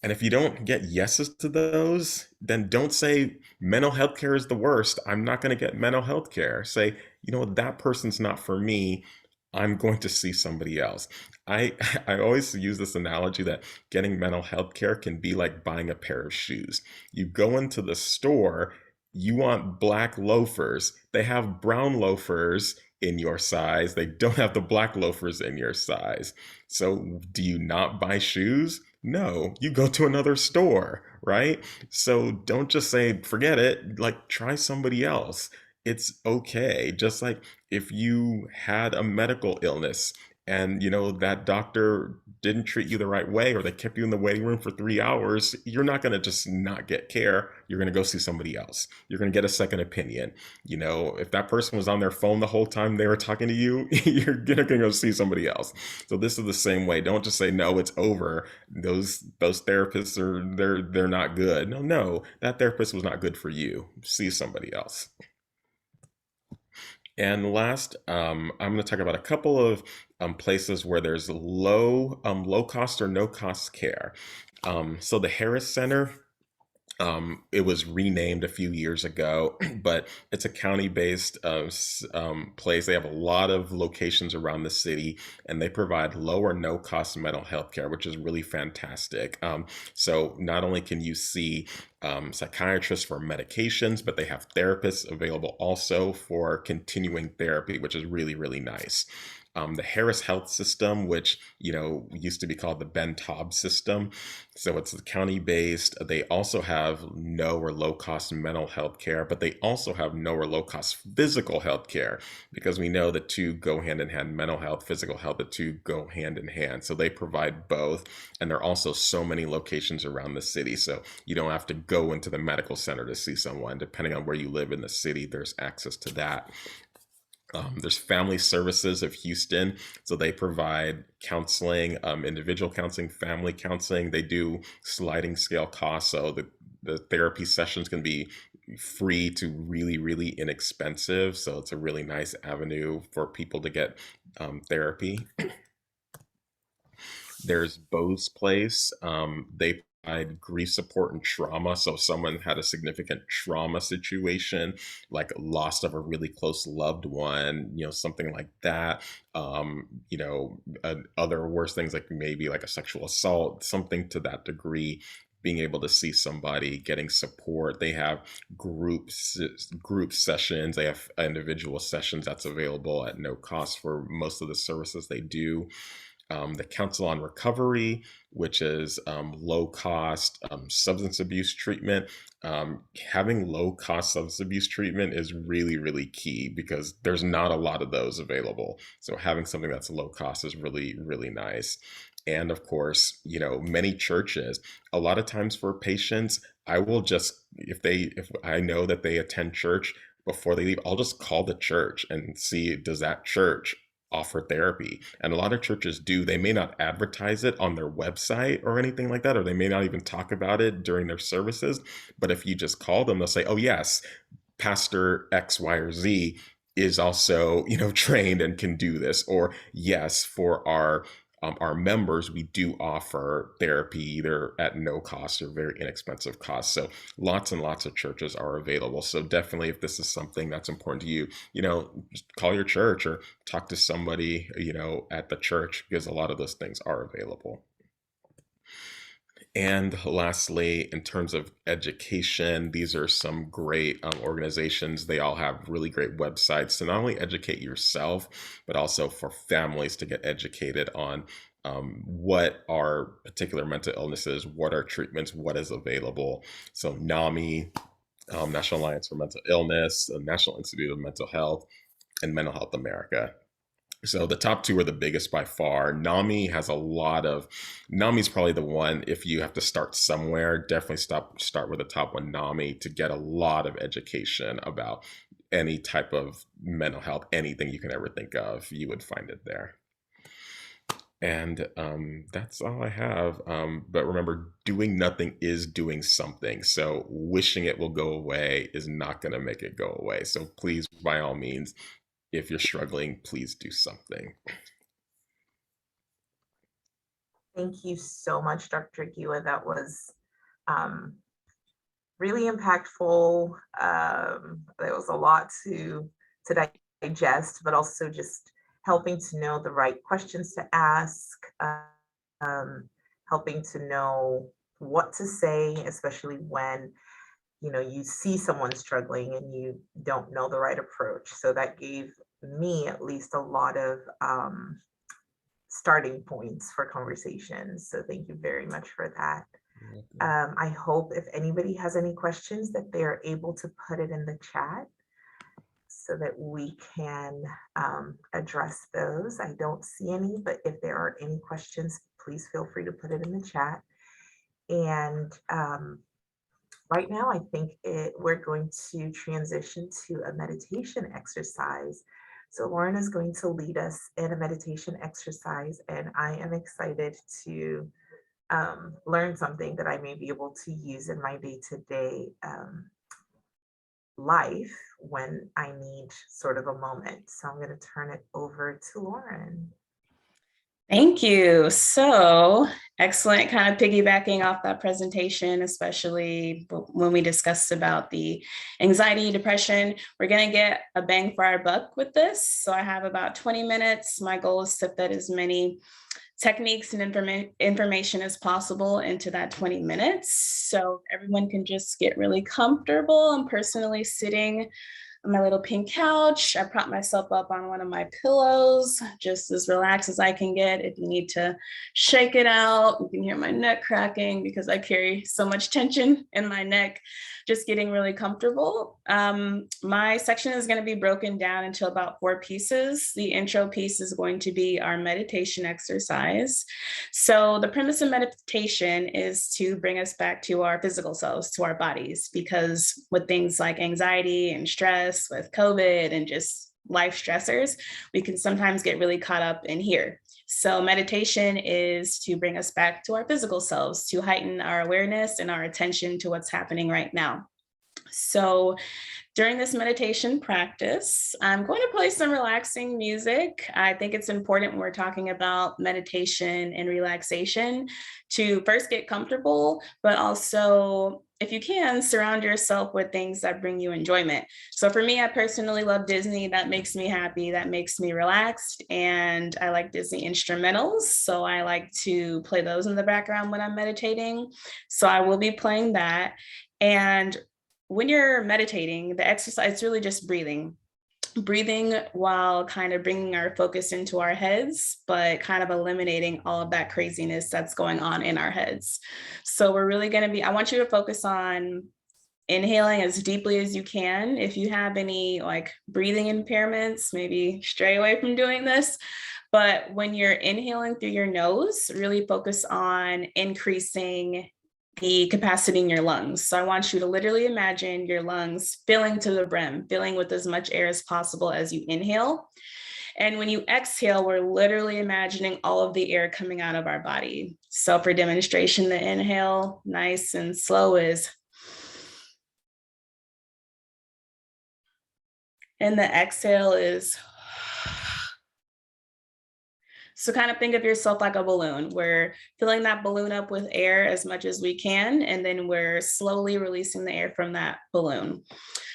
And if you don't get yeses to those, then don't say mental health care is the worst. I'm not going to get mental health care. Say, that person's not for me. I'm going to see somebody else. I I always use this analogy that getting mental health care can be like buying a pair of shoes. You go into the store, you want black loafers. They have brown loafers in your size. They don't have the black loafers in your size. So do you not buy shoes? No, you go to another store, right? So don't just say, forget it, like try somebody else. It's okay. Just like if you had a medical illness and that doctor didn't treat you the right way, or they kept you in the waiting room for 3 hours, you're not going to just not get care. You're going to go see somebody else. You're going to get a second opinion. If that person was on their phone the whole time they were talking to you, you're going to go see somebody else. So this is the same way. Don't just say, no, it's over. Those therapists they're not good. No, that therapist was not good for you. See somebody else. And last, I'm going to talk about a couple of places where there's low cost or no cost care. So the Harris Center, it was renamed a few years ago, but it's a county-based place. They have a lot of locations around the city, and they provide low or no cost mental health care, which is really fantastic. So not only can you see psychiatrists for medications, but they have therapists available also for continuing therapy, which is really, really nice. The Harris Health System, which used to be called the Ben Taub system, so it's county based. They also have no or low cost mental health care, but they also have no or low cost physical health care, because we know the two go hand in hand. Mental health, physical health, the two go hand in hand. So they provide both, and there are also so many locations around the city, so you don't have to go into the medical center to see someone. Depending on where you live in the city, there's access to that. There's Family Services of Houston, so they provide counseling, individual counseling, family counseling. They do sliding scale costs, so the therapy sessions can be free to really, really inexpensive. So it's a really nice avenue for people to get therapy. There's Bo's Place. They provide grief support and trauma. So if someone had a significant trauma situation, like loss of a really close loved one, something like that. Other worse things like maybe like a sexual assault, something to that degree. Being able to see somebody, getting support. They have group sessions. They have individual sessions that's available at no cost for most of the services they do. The Council on Recovery, which is low cost substance abuse treatment. Having low cost substance abuse treatment is really, really key, because there's not a lot of those available. So having something that's low cost is really, really nice. And of course, many churches, a lot of times for patients, I will just, if I know that they attend church, before they leave, I'll just call the church and see, does that church offer therapy? And a lot of churches do. They may not advertise it on their website or anything like that, or they may not even talk about it during their services. But if you just call them, they'll say, oh yes, Pastor X, Y, or Z is also, trained and can do this. Or yes, for our members, we do offer therapy either at no cost or very inexpensive cost. So lots and lots of churches are available. So definitely, if this is something that's important to you, just call your church or talk to somebody, at the church, because a lot of those things are available. And lastly, in terms of education, these are some great organizations. They all have really great websites to not only educate yourself, but also for families to get educated on what are particular mental illnesses, what are treatments, what is available. So NAMI, National Alliance for Mental Illness, the National Institute of Mental Health, and Mental Health America. So the top two are the biggest by far. NAMI's probably the one. If you have to start somewhere, definitely start with the top one, NAMI, to get a lot of education about any type of mental health, anything you can ever think of, you would find it there. And that's all I have. But remember, doing nothing is doing something. So wishing it will go away is not going to make it go away. So please, by all means, if you're struggling, please do something. Thank you so much, Dr. Giwa. That was really impactful. There was a lot to digest, but also just helping to know the right questions to ask, helping to know what to say, especially when you see someone struggling and you don't know the right approach. So that gave me at least a lot of starting points for conversations. So thank you very much for that. I hope if anybody has any questions that they are able to put it in the chat so that we can address those. I don't see any, but if there are any questions, please feel free to put it in the chat. And right now, I think we're going to transition to a meditation exercise. So Lauren is going to lead us in a meditation exercise, and I am excited to learn something that I may be able to use in my day-to-day life when I need sort of a moment. So I'm going to turn it over to Lauren. Thank you. So excellent, kind of piggybacking off that presentation, especially when we discussed about the anxiety, depression. We're going to get a bang for our buck with this. So I have about 20 minutes. My goal is to fit as many techniques and information as possible into that 20 minutes. So everyone can just get really comfortable. I'm personally sitting on my little pink couch. I prop myself up on one of my pillows, just as relaxed as I can get. If you need to shake it out, you can hear my neck cracking because I carry so much tension in my neck, just getting really comfortable. My section is going to be broken down into about 4 pieces. The intro piece is going to be our meditation exercise. So the premise of meditation is to bring us back to our physical selves, to our bodies, because with things like anxiety and stress, with COVID and just life stressors, we can sometimes get really caught up in here. So meditation is to bring us back to our physical selves, to heighten our awareness and our attention to what's happening right now. So during this meditation practice, I'm going to play some relaxing music. I think it's important when we're talking about meditation and relaxation to first get comfortable, but also, if you can, surround yourself with things that bring you enjoyment. So for me, I personally love Disney. That makes me happy. That makes me relaxed. And I like Disney instrumentals. So I like to play those in the background when I'm meditating. So I will be playing that. And when you're meditating, the exercise is really just breathing while kind of bringing our focus into our heads, but kind of eliminating all of that craziness that's going on in our heads. So we're really going to I want you to focus on inhaling as deeply as you can. If you have any like breathing impairments, maybe stray away from doing this. But when you're inhaling through your nose, really focus on increasing the capacity in your lungs. So I want you to literally imagine your lungs filling to the brim, filling with as much air as possible as you inhale. And when you exhale, we're literally imagining all of the air coming out of our body. So for demonstration, the inhale, nice and slow, is, and the exhale is. So kind of think of yourself like a balloon. We're filling that balloon up with air as much as we can, and then we're slowly releasing the air from that balloon.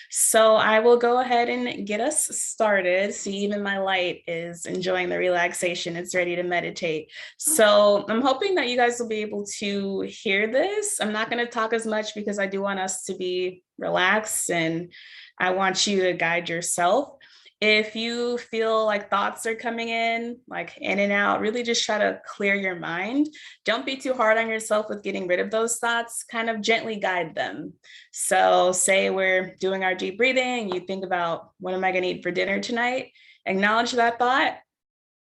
So I will go ahead and get us started. See, even my light is enjoying the relaxation. It's ready to meditate. So I'm hoping that you guys will be able to hear this. I'm not going to talk as much because I do want us to be relaxed, and I want you to guide yourself. If you feel like thoughts are coming in, like in and out, really just try to clear your mind. Don't be too hard on yourself with getting rid of those thoughts, kind of gently guide them. So say we're doing our deep breathing, you think about, what am I going to eat for dinner tonight? Acknowledge that thought.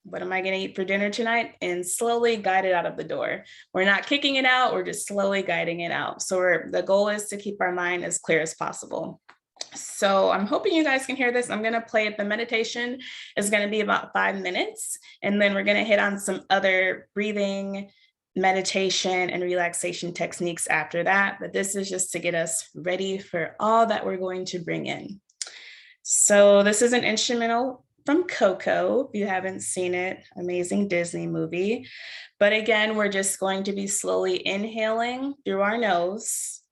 What am I going to eat for dinner tonight? And slowly guide it out of the door. We're not kicking it out, we're just slowly guiding it out. So the goal is to keep our mind as clear as possible. So I'm hoping you guys can hear this. I'm going to play it. The meditation is going to be about 5 minutes, and then we're going to hit on some other breathing, meditation, and relaxation techniques after that. But this is just to get us ready for all that we're going to bring in. So this is an instrumental from Coco. If you haven't seen it, amazing Disney movie. But again, we're just going to be slowly inhaling through our nose,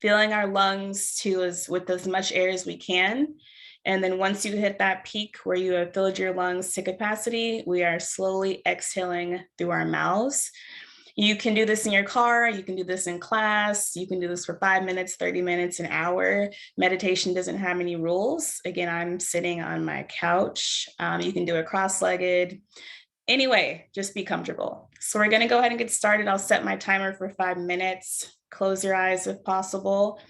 filling our lungs with as much air as we can, And then once you hit that peak where you have filled your lungs to capacity, we are slowly exhaling through our mouths. You can do this in your car, you can do this in class, you can do this for 5 minutes, 30 minutes, an hour. Meditation doesn't have any rules. Again, I'm sitting on my couch. You can do it cross-legged. Anyway, just be comfortable. So we're gonna go ahead and get started. I'll set my timer for 5 minutes. Close your eyes if possible.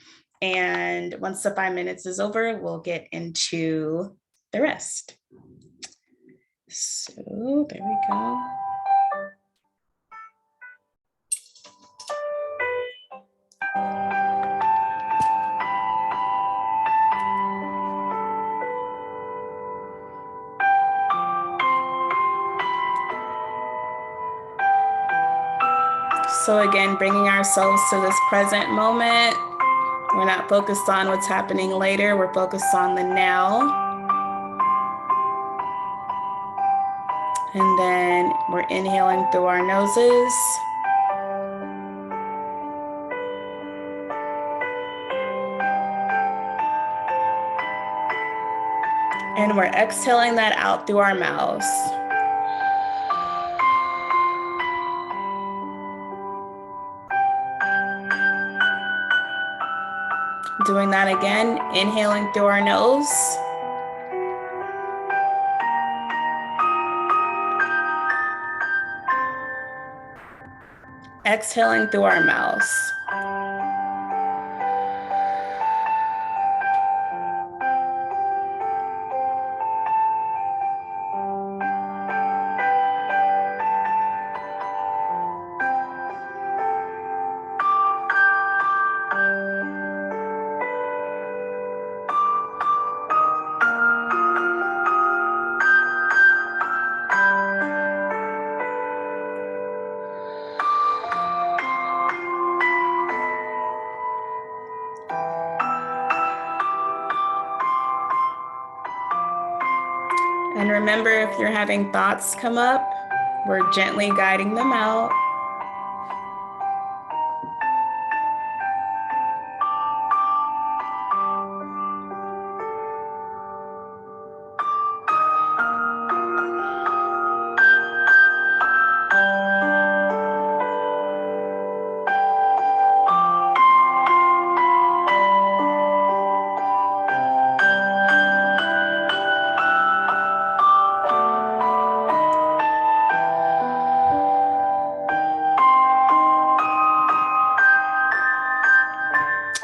And once the 5 minutes is over, we'll get into the rest. So there we go. So again, bringing ourselves to this present moment. We're not focused on what's happening later. We're focused on the now. And then we're inhaling through our noses. And we're exhaling that out through our mouths. Doing that again, inhaling through our nose. Exhaling through our mouths. And remember, if you're having thoughts come up, we're gently guiding them out.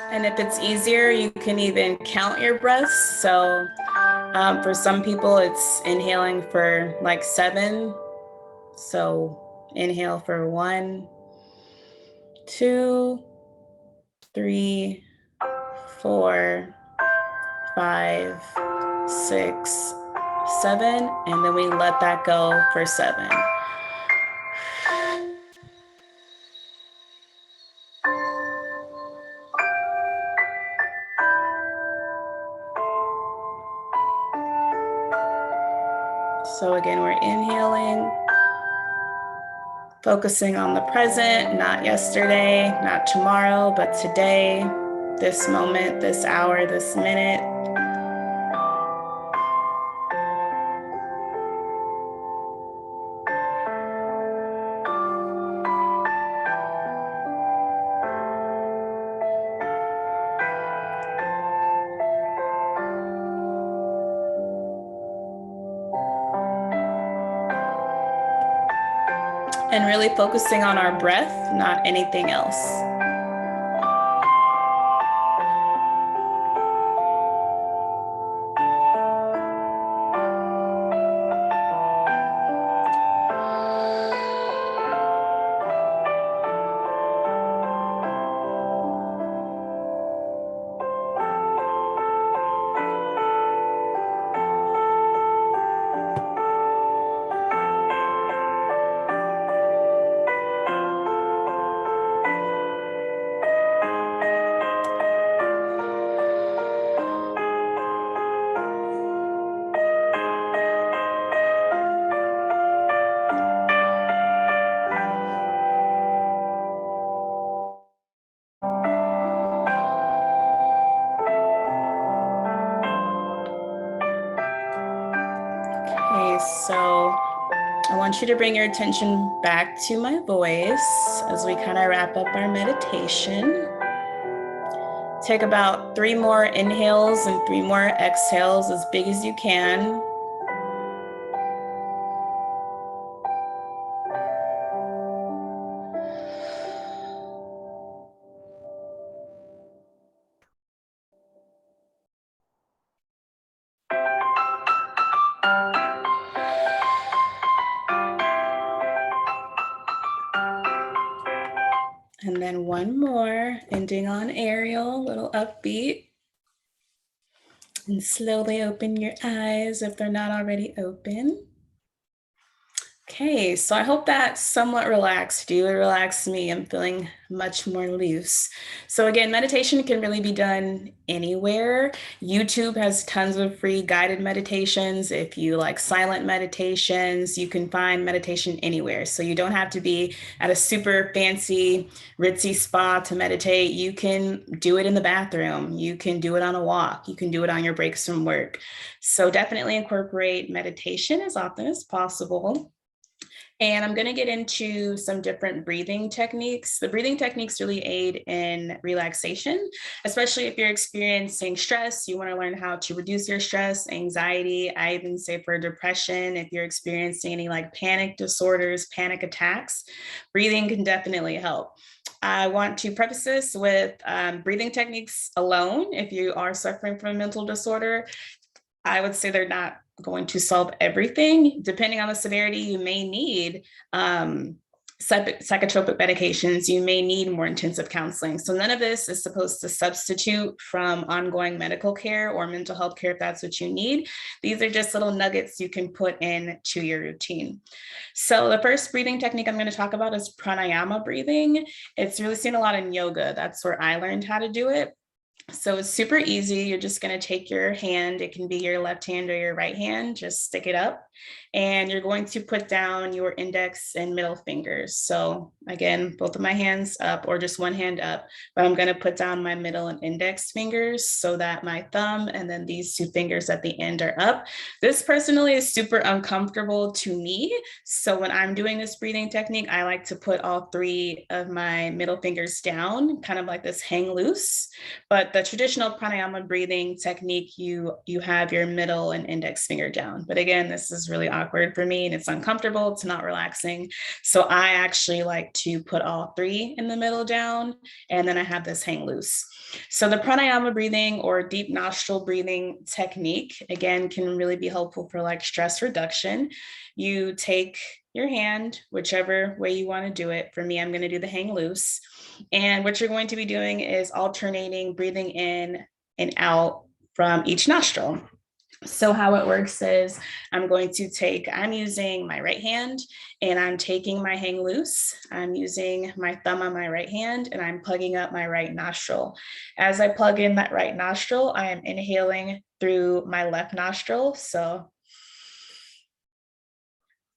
And if it's easier, you can even count your breaths. So for some people, it's inhaling for like 7. So inhale for 1, 2, 3, 4, 5, 6, 7. And then we let that go for 7. So again, we're inhaling, focusing on the present, not yesterday, not tomorrow, but today, this moment, this hour, this minute. And really focusing on our breath, not anything else. So I want you to bring your attention back to my voice as we kind of wrap up our meditation. Take about 3 more inhales and 3 more exhales, as big as you can. And then 1 more, ending on Ariel, a little upbeat. And slowly open your eyes if they're not already open. Okay, so I hope that somewhat relaxed you. It relaxed me. I'm feeling much more loose. So again, meditation can really be done anywhere. YouTube has tons of free guided meditations. If you like silent meditations, you can find meditation anywhere. So you don't have to be at a super fancy, ritzy spa to meditate. You can do it in the bathroom. You can do it on a walk. You can do it on your breaks from work. So definitely incorporate meditation as often as possible. And I'm going to get into some different breathing techniques. The breathing techniques really aid in relaxation, especially if you're experiencing stress. You want to learn how to reduce your stress, anxiety. I even say for depression, if you're experiencing any like panic disorders, panic attacks, breathing can definitely help. I want to preface this with breathing techniques alone. If you are suffering from a mental disorder, I would say they're not going to solve everything. Depending on the severity, you may need psychotropic medications. You may need more intensive counseling. So none of this is supposed to substitute from ongoing medical care or mental health care if that's what you need. These are just little nuggets you can put into your routine. So the first breathing technique I'm going to talk about is pranayama breathing. It's really seen a lot in yoga. That's where I learned how to do it. So it's super easy. You're just going to take your hand. It can be your left hand or your right hand. Just stick it up. And you're going to put down your index and middle fingers. So again, both of my hands up or just one hand up, but I'm going to put down my middle and index fingers so that my thumb and then these 2 fingers at the end are up. This personally is super uncomfortable to me. So when I'm doing this breathing technique, I like to put all 3 of my middle fingers down, kind of like this hang loose. But the traditional pranayama breathing technique, you have your middle and index finger down. But again, this is really awkward for me and it's uncomfortable. It's not relaxing. So I actually like to put all 3 in the middle down, and then I have this hang loose. So the pranayama breathing or deep nostril breathing technique, again, can really be helpful for like stress reduction. You take your hand, whichever way you want to do it. For me, I'm going to do the hang loose. And what you're going to be doing is alternating breathing in and out from each nostril. So how it works is I'm using my right hand and I'm taking my hang loose. I'm using my thumb on my right hand and I'm plugging up my right nostril. As I plug in that right nostril, I am inhaling through my left nostril. So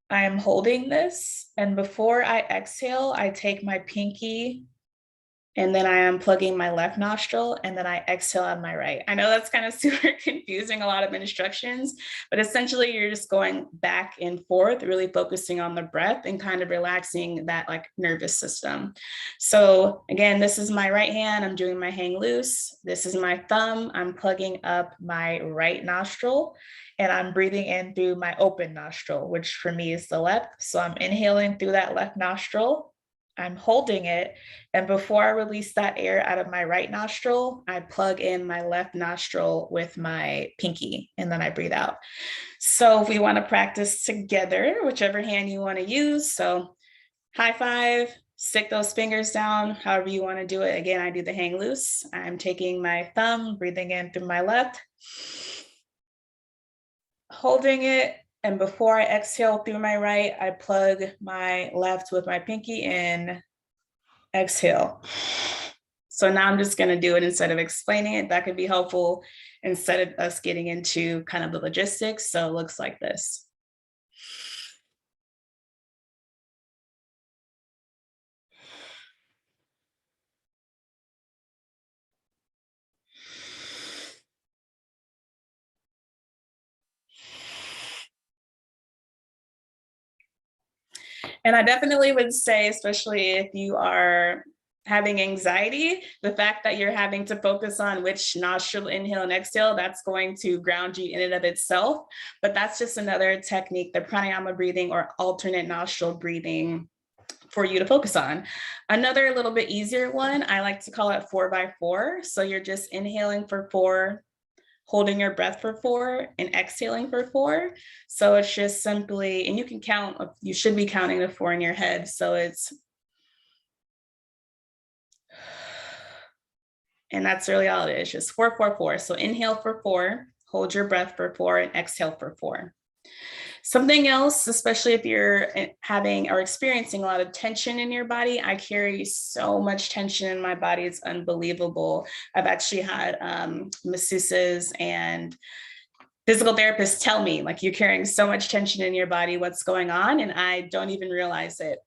I am holding this. And before I exhale, I take my pinky and then I am plugging my left nostril and then I exhale on my right. I know that's kind of super confusing, a lot of instructions, but essentially you're just going back and forth, really focusing on the breath and kind of relaxing that like nervous system. So again, this is my right hand, I'm doing my hang loose. This is my thumb, I'm plugging up my right nostril and I'm breathing in through my open nostril, which for me is the left. So I'm inhaling through that left nostril. I'm holding it. And before I release that air out of my right nostril, I plug in my left nostril with my pinky, and then I breathe out. So if we want to practice together, whichever hand you want to use. So high five, stick those fingers down, however you want to do it. Again, I do the hang loose. I'm taking my thumb, breathing in through my left, holding it. And before I exhale through my right, I plug my left with my pinky in, exhale. So now I'm just going to do it instead of explaining it. That could be helpful instead of us getting into kind of the logistics. So it looks like this. And I definitely would say, especially if you are having anxiety, the fact that you're having to focus on which nostril inhale and exhale, that's going to ground you in and of itself. But that's just another technique, the pranayama breathing or alternate nostril breathing, for you to focus on. Another little bit easier one, I like to call it 4x4. So you're just inhaling for 4, holding your breath for 4, and exhaling for 4. So it's just simply, and you can count, you should be counting the 4 in your head. So it's, and that's really all it is, just 4, 4, 4. So inhale for 4, hold your breath for 4, and exhale for 4. Something else, especially if you're having or experiencing a lot of tension in your body, I carry so much tension in my body, it's unbelievable. I've actually had masseuses and physical therapists tell me, like, you're carrying so much tension in your body, what's going on? And I don't even realize it.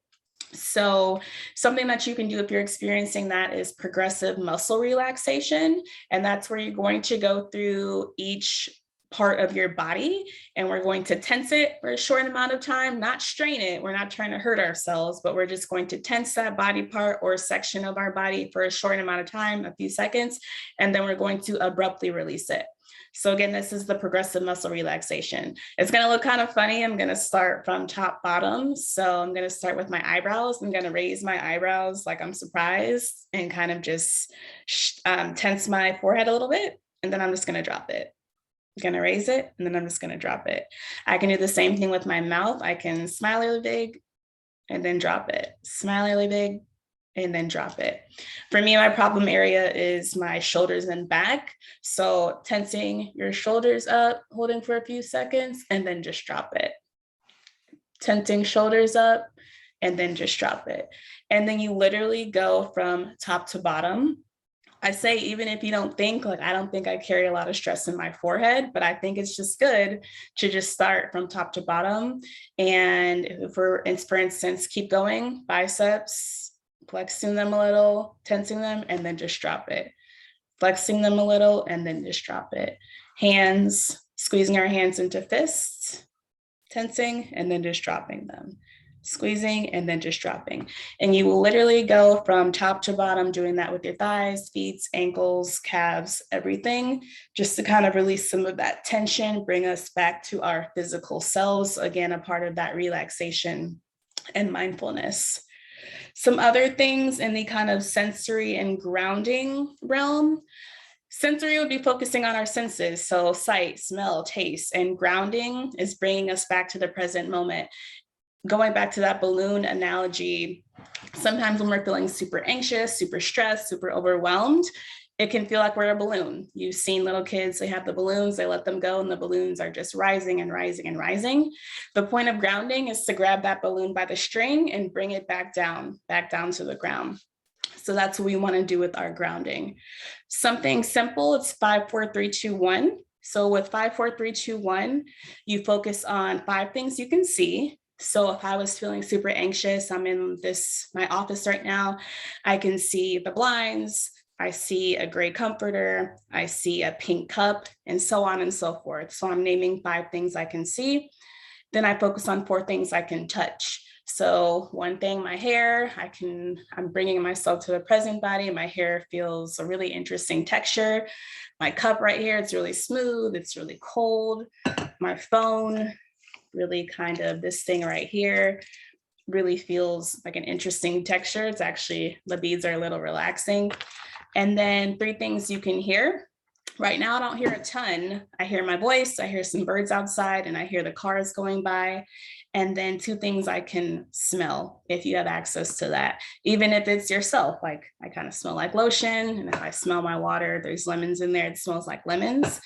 So something that you can do if you're experiencing that is progressive muscle relaxation. And that's where you're going to go through each part of your body, and we're going to tense it for a short amount of time, not strain it. We're not trying to hurt ourselves, but we're just going to tense that body part or section of our body for a short amount of time, a few seconds, and then we're going to abruptly release it. So again, this is the progressive muscle relaxation. It's going to look kind of funny. I'm going to start from top bottom. So I'm going to start with my eyebrows. I'm going to raise my eyebrows like I'm surprised and kind of just tense my forehead a little bit. And then I'm just going to drop it. I'm going to raise it, and then I'm just going to drop it. I can do the same thing with my mouth. I can smile really big and then drop it. Smile really big and then drop it. For me, my problem area is my shoulders and back. So tensing your shoulders up, holding for a few seconds, and then just drop it. Tensing shoulders up, and then just drop it. And then you literally go from top to bottom. I say, even if you don't think, like, I don't think I carry a lot of stress in my forehead, but I think it's just good to just start from top to bottom. And if for instance, keep going, biceps, flexing them a little, tensing them, and then just drop it. Flexing them a little, and then just drop it. Hands, squeezing our hands into fists, tensing, and then just dropping them. Squeezing and then just dropping. And you will literally go from top to bottom, doing that with your thighs, feet, ankles, calves, everything, just to kind of release some of that tension, bring us back to our physical selves. Again, a part of that relaxation and mindfulness. Some other things in the kind of sensory and grounding realm. Sensory would be focusing on our senses. So sight, smell, taste, and grounding is bringing us back to the present moment. Going back to that balloon analogy, sometimes when we're feeling super anxious, super stressed, super overwhelmed, it can feel like we're a balloon. You've seen little kids, they have the balloons, they let them go, and the balloons are just rising and rising and rising. The point of grounding is to grab that balloon by the string and bring it back down to the ground. So that's what we want to do with our grounding. Something simple, it's 5, 4, 3, 2, 1. So with 5, 4, 3, 2, 1, you focus on 5 things you can see. So if I was feeling super anxious, I'm in my office right now, I can see the blinds, I see a gray comforter, I see a pink cup, and so on and so forth. So I'm naming 5 things I can see. Then I focus on 4 things I can touch. So one thing, my hair, I'm bringing myself to the present body. My hair feels a really interesting texture. My cup right here, it's really smooth, it's really cold. My phone, really kind of this thing right here really feels like an interesting texture. It's actually, the beads are a little relaxing. And then 3 things you can hear. Right now, I don't hear a ton. I hear my voice, I hear some birds outside, and I hear the cars going by. And then 2 things I can smell, if you have access to that. Even if it's yourself, like I kind of smell like lotion. And if I smell my water, there's lemons in there, it smells like lemons.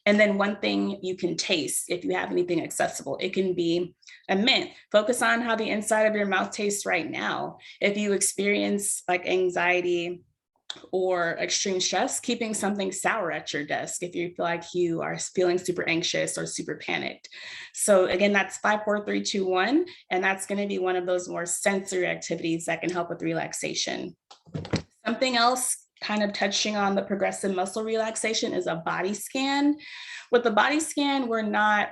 And then 1 thing you can taste if you have anything accessible. It can be a mint. Focus on how the inside of your mouth tastes right now. If you experience like anxiety or extreme stress, keeping something sour at your desk if you feel like you are feeling super anxious or super panicked. So again, that's 5, 4, 3, 2, 1. And that's going to be one of those more sensory activities that can help with relaxation. Something else kind of touching on the progressive muscle relaxation is a body scan. With the body scan, we're not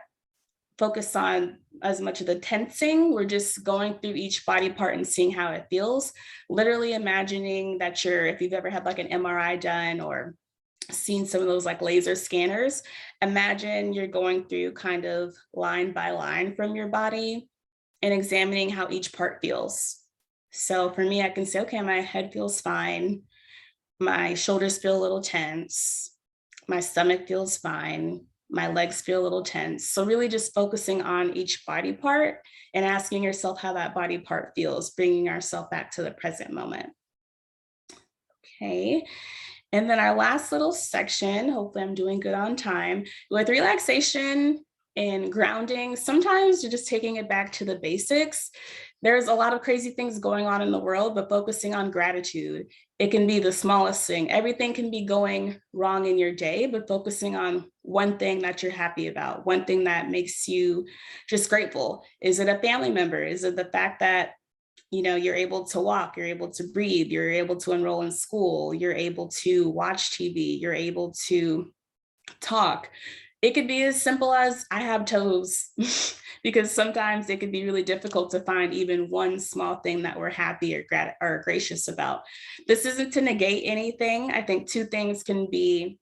focus on as much of the tensing. We're just going through each body part and seeing how it feels. Literally imagining that if you've ever had like an MRI done or seen some of those like laser scanners, imagine you're going through kind of line by line from your body and examining how each part feels. So for me, I can say, okay, my head feels fine. My shoulders feel a little tense. My stomach feels fine. My legs feel a little tense. So really just focusing on each body part and asking yourself how that body part feels, bringing ourselves back to the present moment. Okay. And then our last little section, hopefully I'm doing good on time, with relaxation and grounding. Sometimes you're just taking it back to the basics. There's a lot of crazy things going on in the world, but focusing on gratitude, it can be the smallest thing. Everything can be going wrong in your day, but focusing on one thing that you're happy about, one thing that makes you just grateful. Is it a family member? Is it the fact that you're able to walk, you're able to breathe, you're able to enroll in school, you're able to watch TV, you're able to talk? It could be as simple as I have toes, because sometimes it could be really difficult to find even one small thing that we're happy or gracious about. This isn't to negate anything. I think two things can be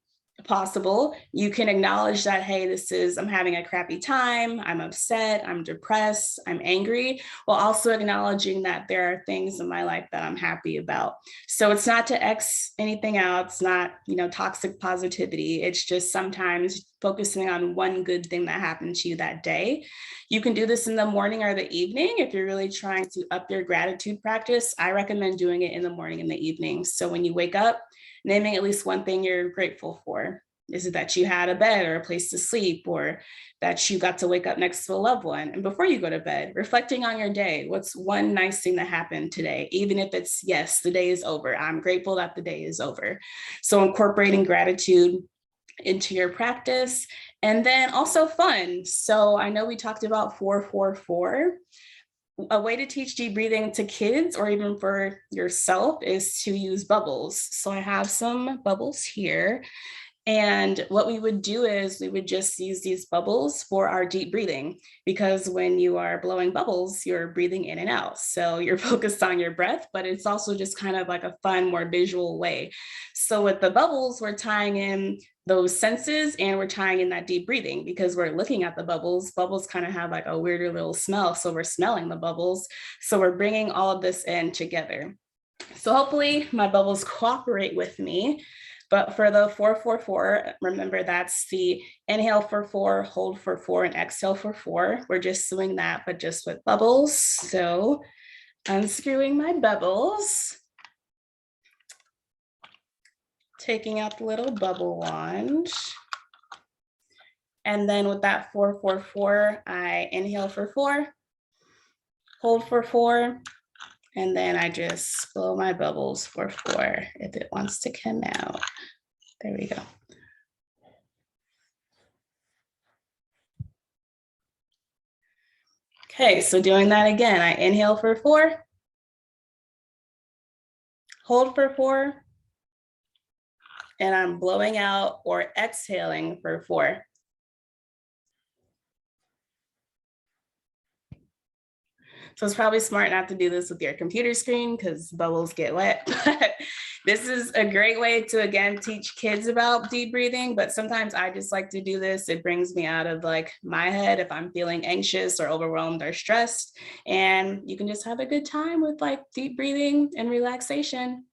possible. You can acknowledge that, hey, I'm having a crappy time, I'm upset, I'm depressed, I'm angry, while also acknowledging that there are things in my life that I'm happy about. So it's not to X anything out, it's not, toxic positivity. It's just sometimes focusing on one good thing that happened to you that day. You can do this in the morning or the evening. If you're really trying to up your gratitude practice, I recommend doing it in the morning and the evening. So when you wake up, naming at least one thing you're grateful for. Is it that you had a bed or a place to sleep, or that you got to wake up next to a loved one? And before you go to bed, reflecting on your day, what's one nice thing that happened today? Even if it's, yes, the day is over, I'm grateful that the day is over. So incorporating gratitude into your practice. And then also fun. So I know we talked about 4-4-4. A way to teach deep breathing to kids or even for yourself is to use bubbles. So I have some bubbles here. And what we would do is we would just use these bubbles for our deep breathing, because when you are blowing bubbles, you're breathing in and out. So you're focused on your breath, but it's also just kind of like a fun, more visual way. So with the bubbles, we're tying in those senses and we're tying in that deep breathing, because we're looking at the bubbles. Bubbles kind of have like a weirder little smell. So we're smelling the bubbles. So we're bringing all of this in together. So hopefully my bubbles cooperate with me. But for the 4-4-4, remember that's the inhale for 4, hold for 4, and exhale for 4. We're just doing that, but just with bubbles. So unscrewing my bubbles, taking out the little bubble wand. And then with that 4-4-4, I inhale for 4, hold for 4, and then I just blow my bubbles for 4 if it wants to come out. There we go. Okay, so doing that again, I inhale for 4, hold for 4, and I'm blowing out or exhaling for 4. So it's probably smart not to do this with your computer screen because bubbles get wet. But this is a great way to, again, teach kids about deep breathing. But sometimes I just like to do this. It brings me out of like my head if I'm feeling anxious or overwhelmed or stressed. And you can just have a good time with like deep breathing and relaxation.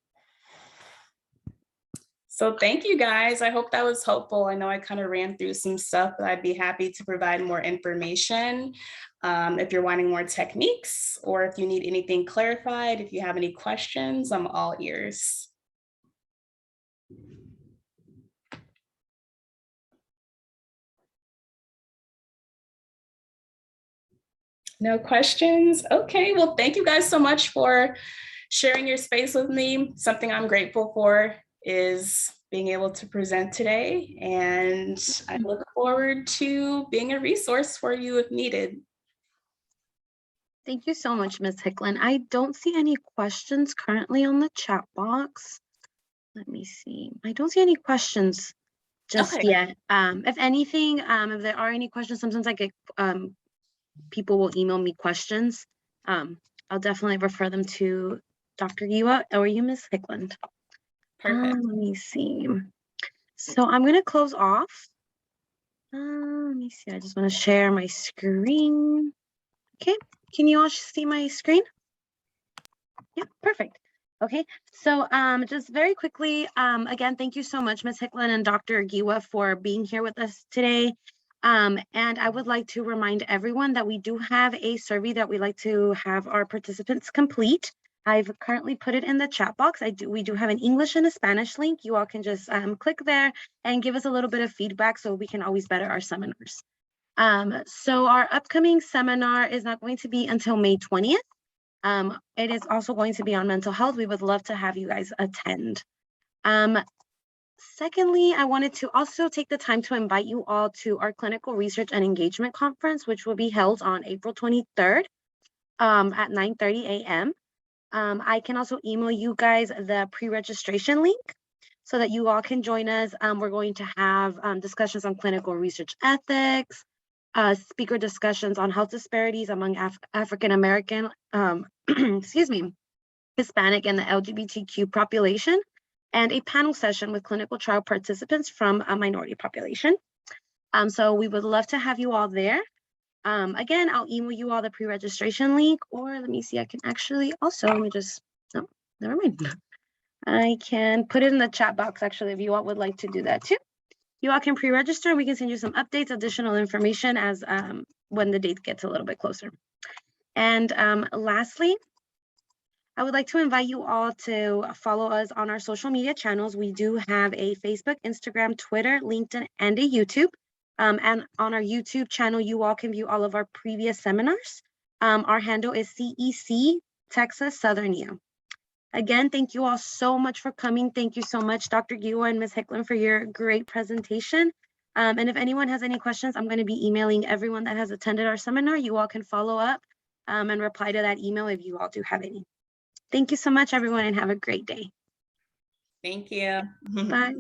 So thank you guys. I hope that was helpful. I know I kind of ran through some stuff, but I'd be happy to provide more information. If you're wanting more techniques or if you need anything clarified, if you have any questions, I'm all ears. No questions? Okay, well, thank you guys so much for sharing your space with me. Something I'm grateful for is being able to present today, and I look forward to being a resource for you if needed. Thank you so much, Ms. Hickland. I don't see any questions currently on the chat box. Let me see. I don't see any questions just Okay. yet. If anything, if there are any questions, sometimes I get people will email me questions. I'll definitely refer them to Dr. Giwa or you, Ms. Hickland. Perfect. Let me see. So I'm going to close off. Let me see. I just want to share my screen. Okay. Can you all see my screen? Yeah, perfect. Okay, so just very quickly, again, thank you so much, Ms. Hickland and Dr. Giwa for being here with us today. And I would like to remind everyone that we do have a survey that we like to have our participants complete. I've currently put it in the chat box. We do have an English and a Spanish link. You all can just click there and give us a little bit of feedback so we can always better our seminars. So our upcoming seminar is not going to be until May 20th. It is also going to be on mental health. We would love to have you guys attend. Secondly, I wanted to also take the time to invite you all to our clinical research and engagement conference, which will be held on April 23rd at 9:30 a.m. I can also email you guys the pre-registration link so that you all can join us. We're going to have discussions on clinical research ethics, speaker discussions on health disparities among African-American, excuse me, Hispanic and the LGBTQ population, and a panel session with clinical trial participants from a minority population. So we would love to have you all there. Again, I'll email you all the pre-registration link, or let me see, I can actually also, let me just, no, never mind. I can put it in the chat box actually if you all would like to do that too. You all can pre-register and we can send you some updates, additional information as when the date gets a little bit closer. And lastly, I would like to invite you all to follow us on our social media channels. We do have a Facebook, Instagram, Twitter, LinkedIn, and a YouTube. And on our YouTube channel, you all can view all of our previous seminars. Our handle is CEC Texas Southern U. Again, thank you all so much for coming. Thank you so much, Dr. Giwa and Ms. Hickland, for your great presentation. And if anyone has any questions, I'm going to be emailing everyone that has attended our seminar. You all can follow up and reply to that email if you all do have any. Thank you so much, everyone, and have a great day. Thank you. Bye.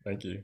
Thank you.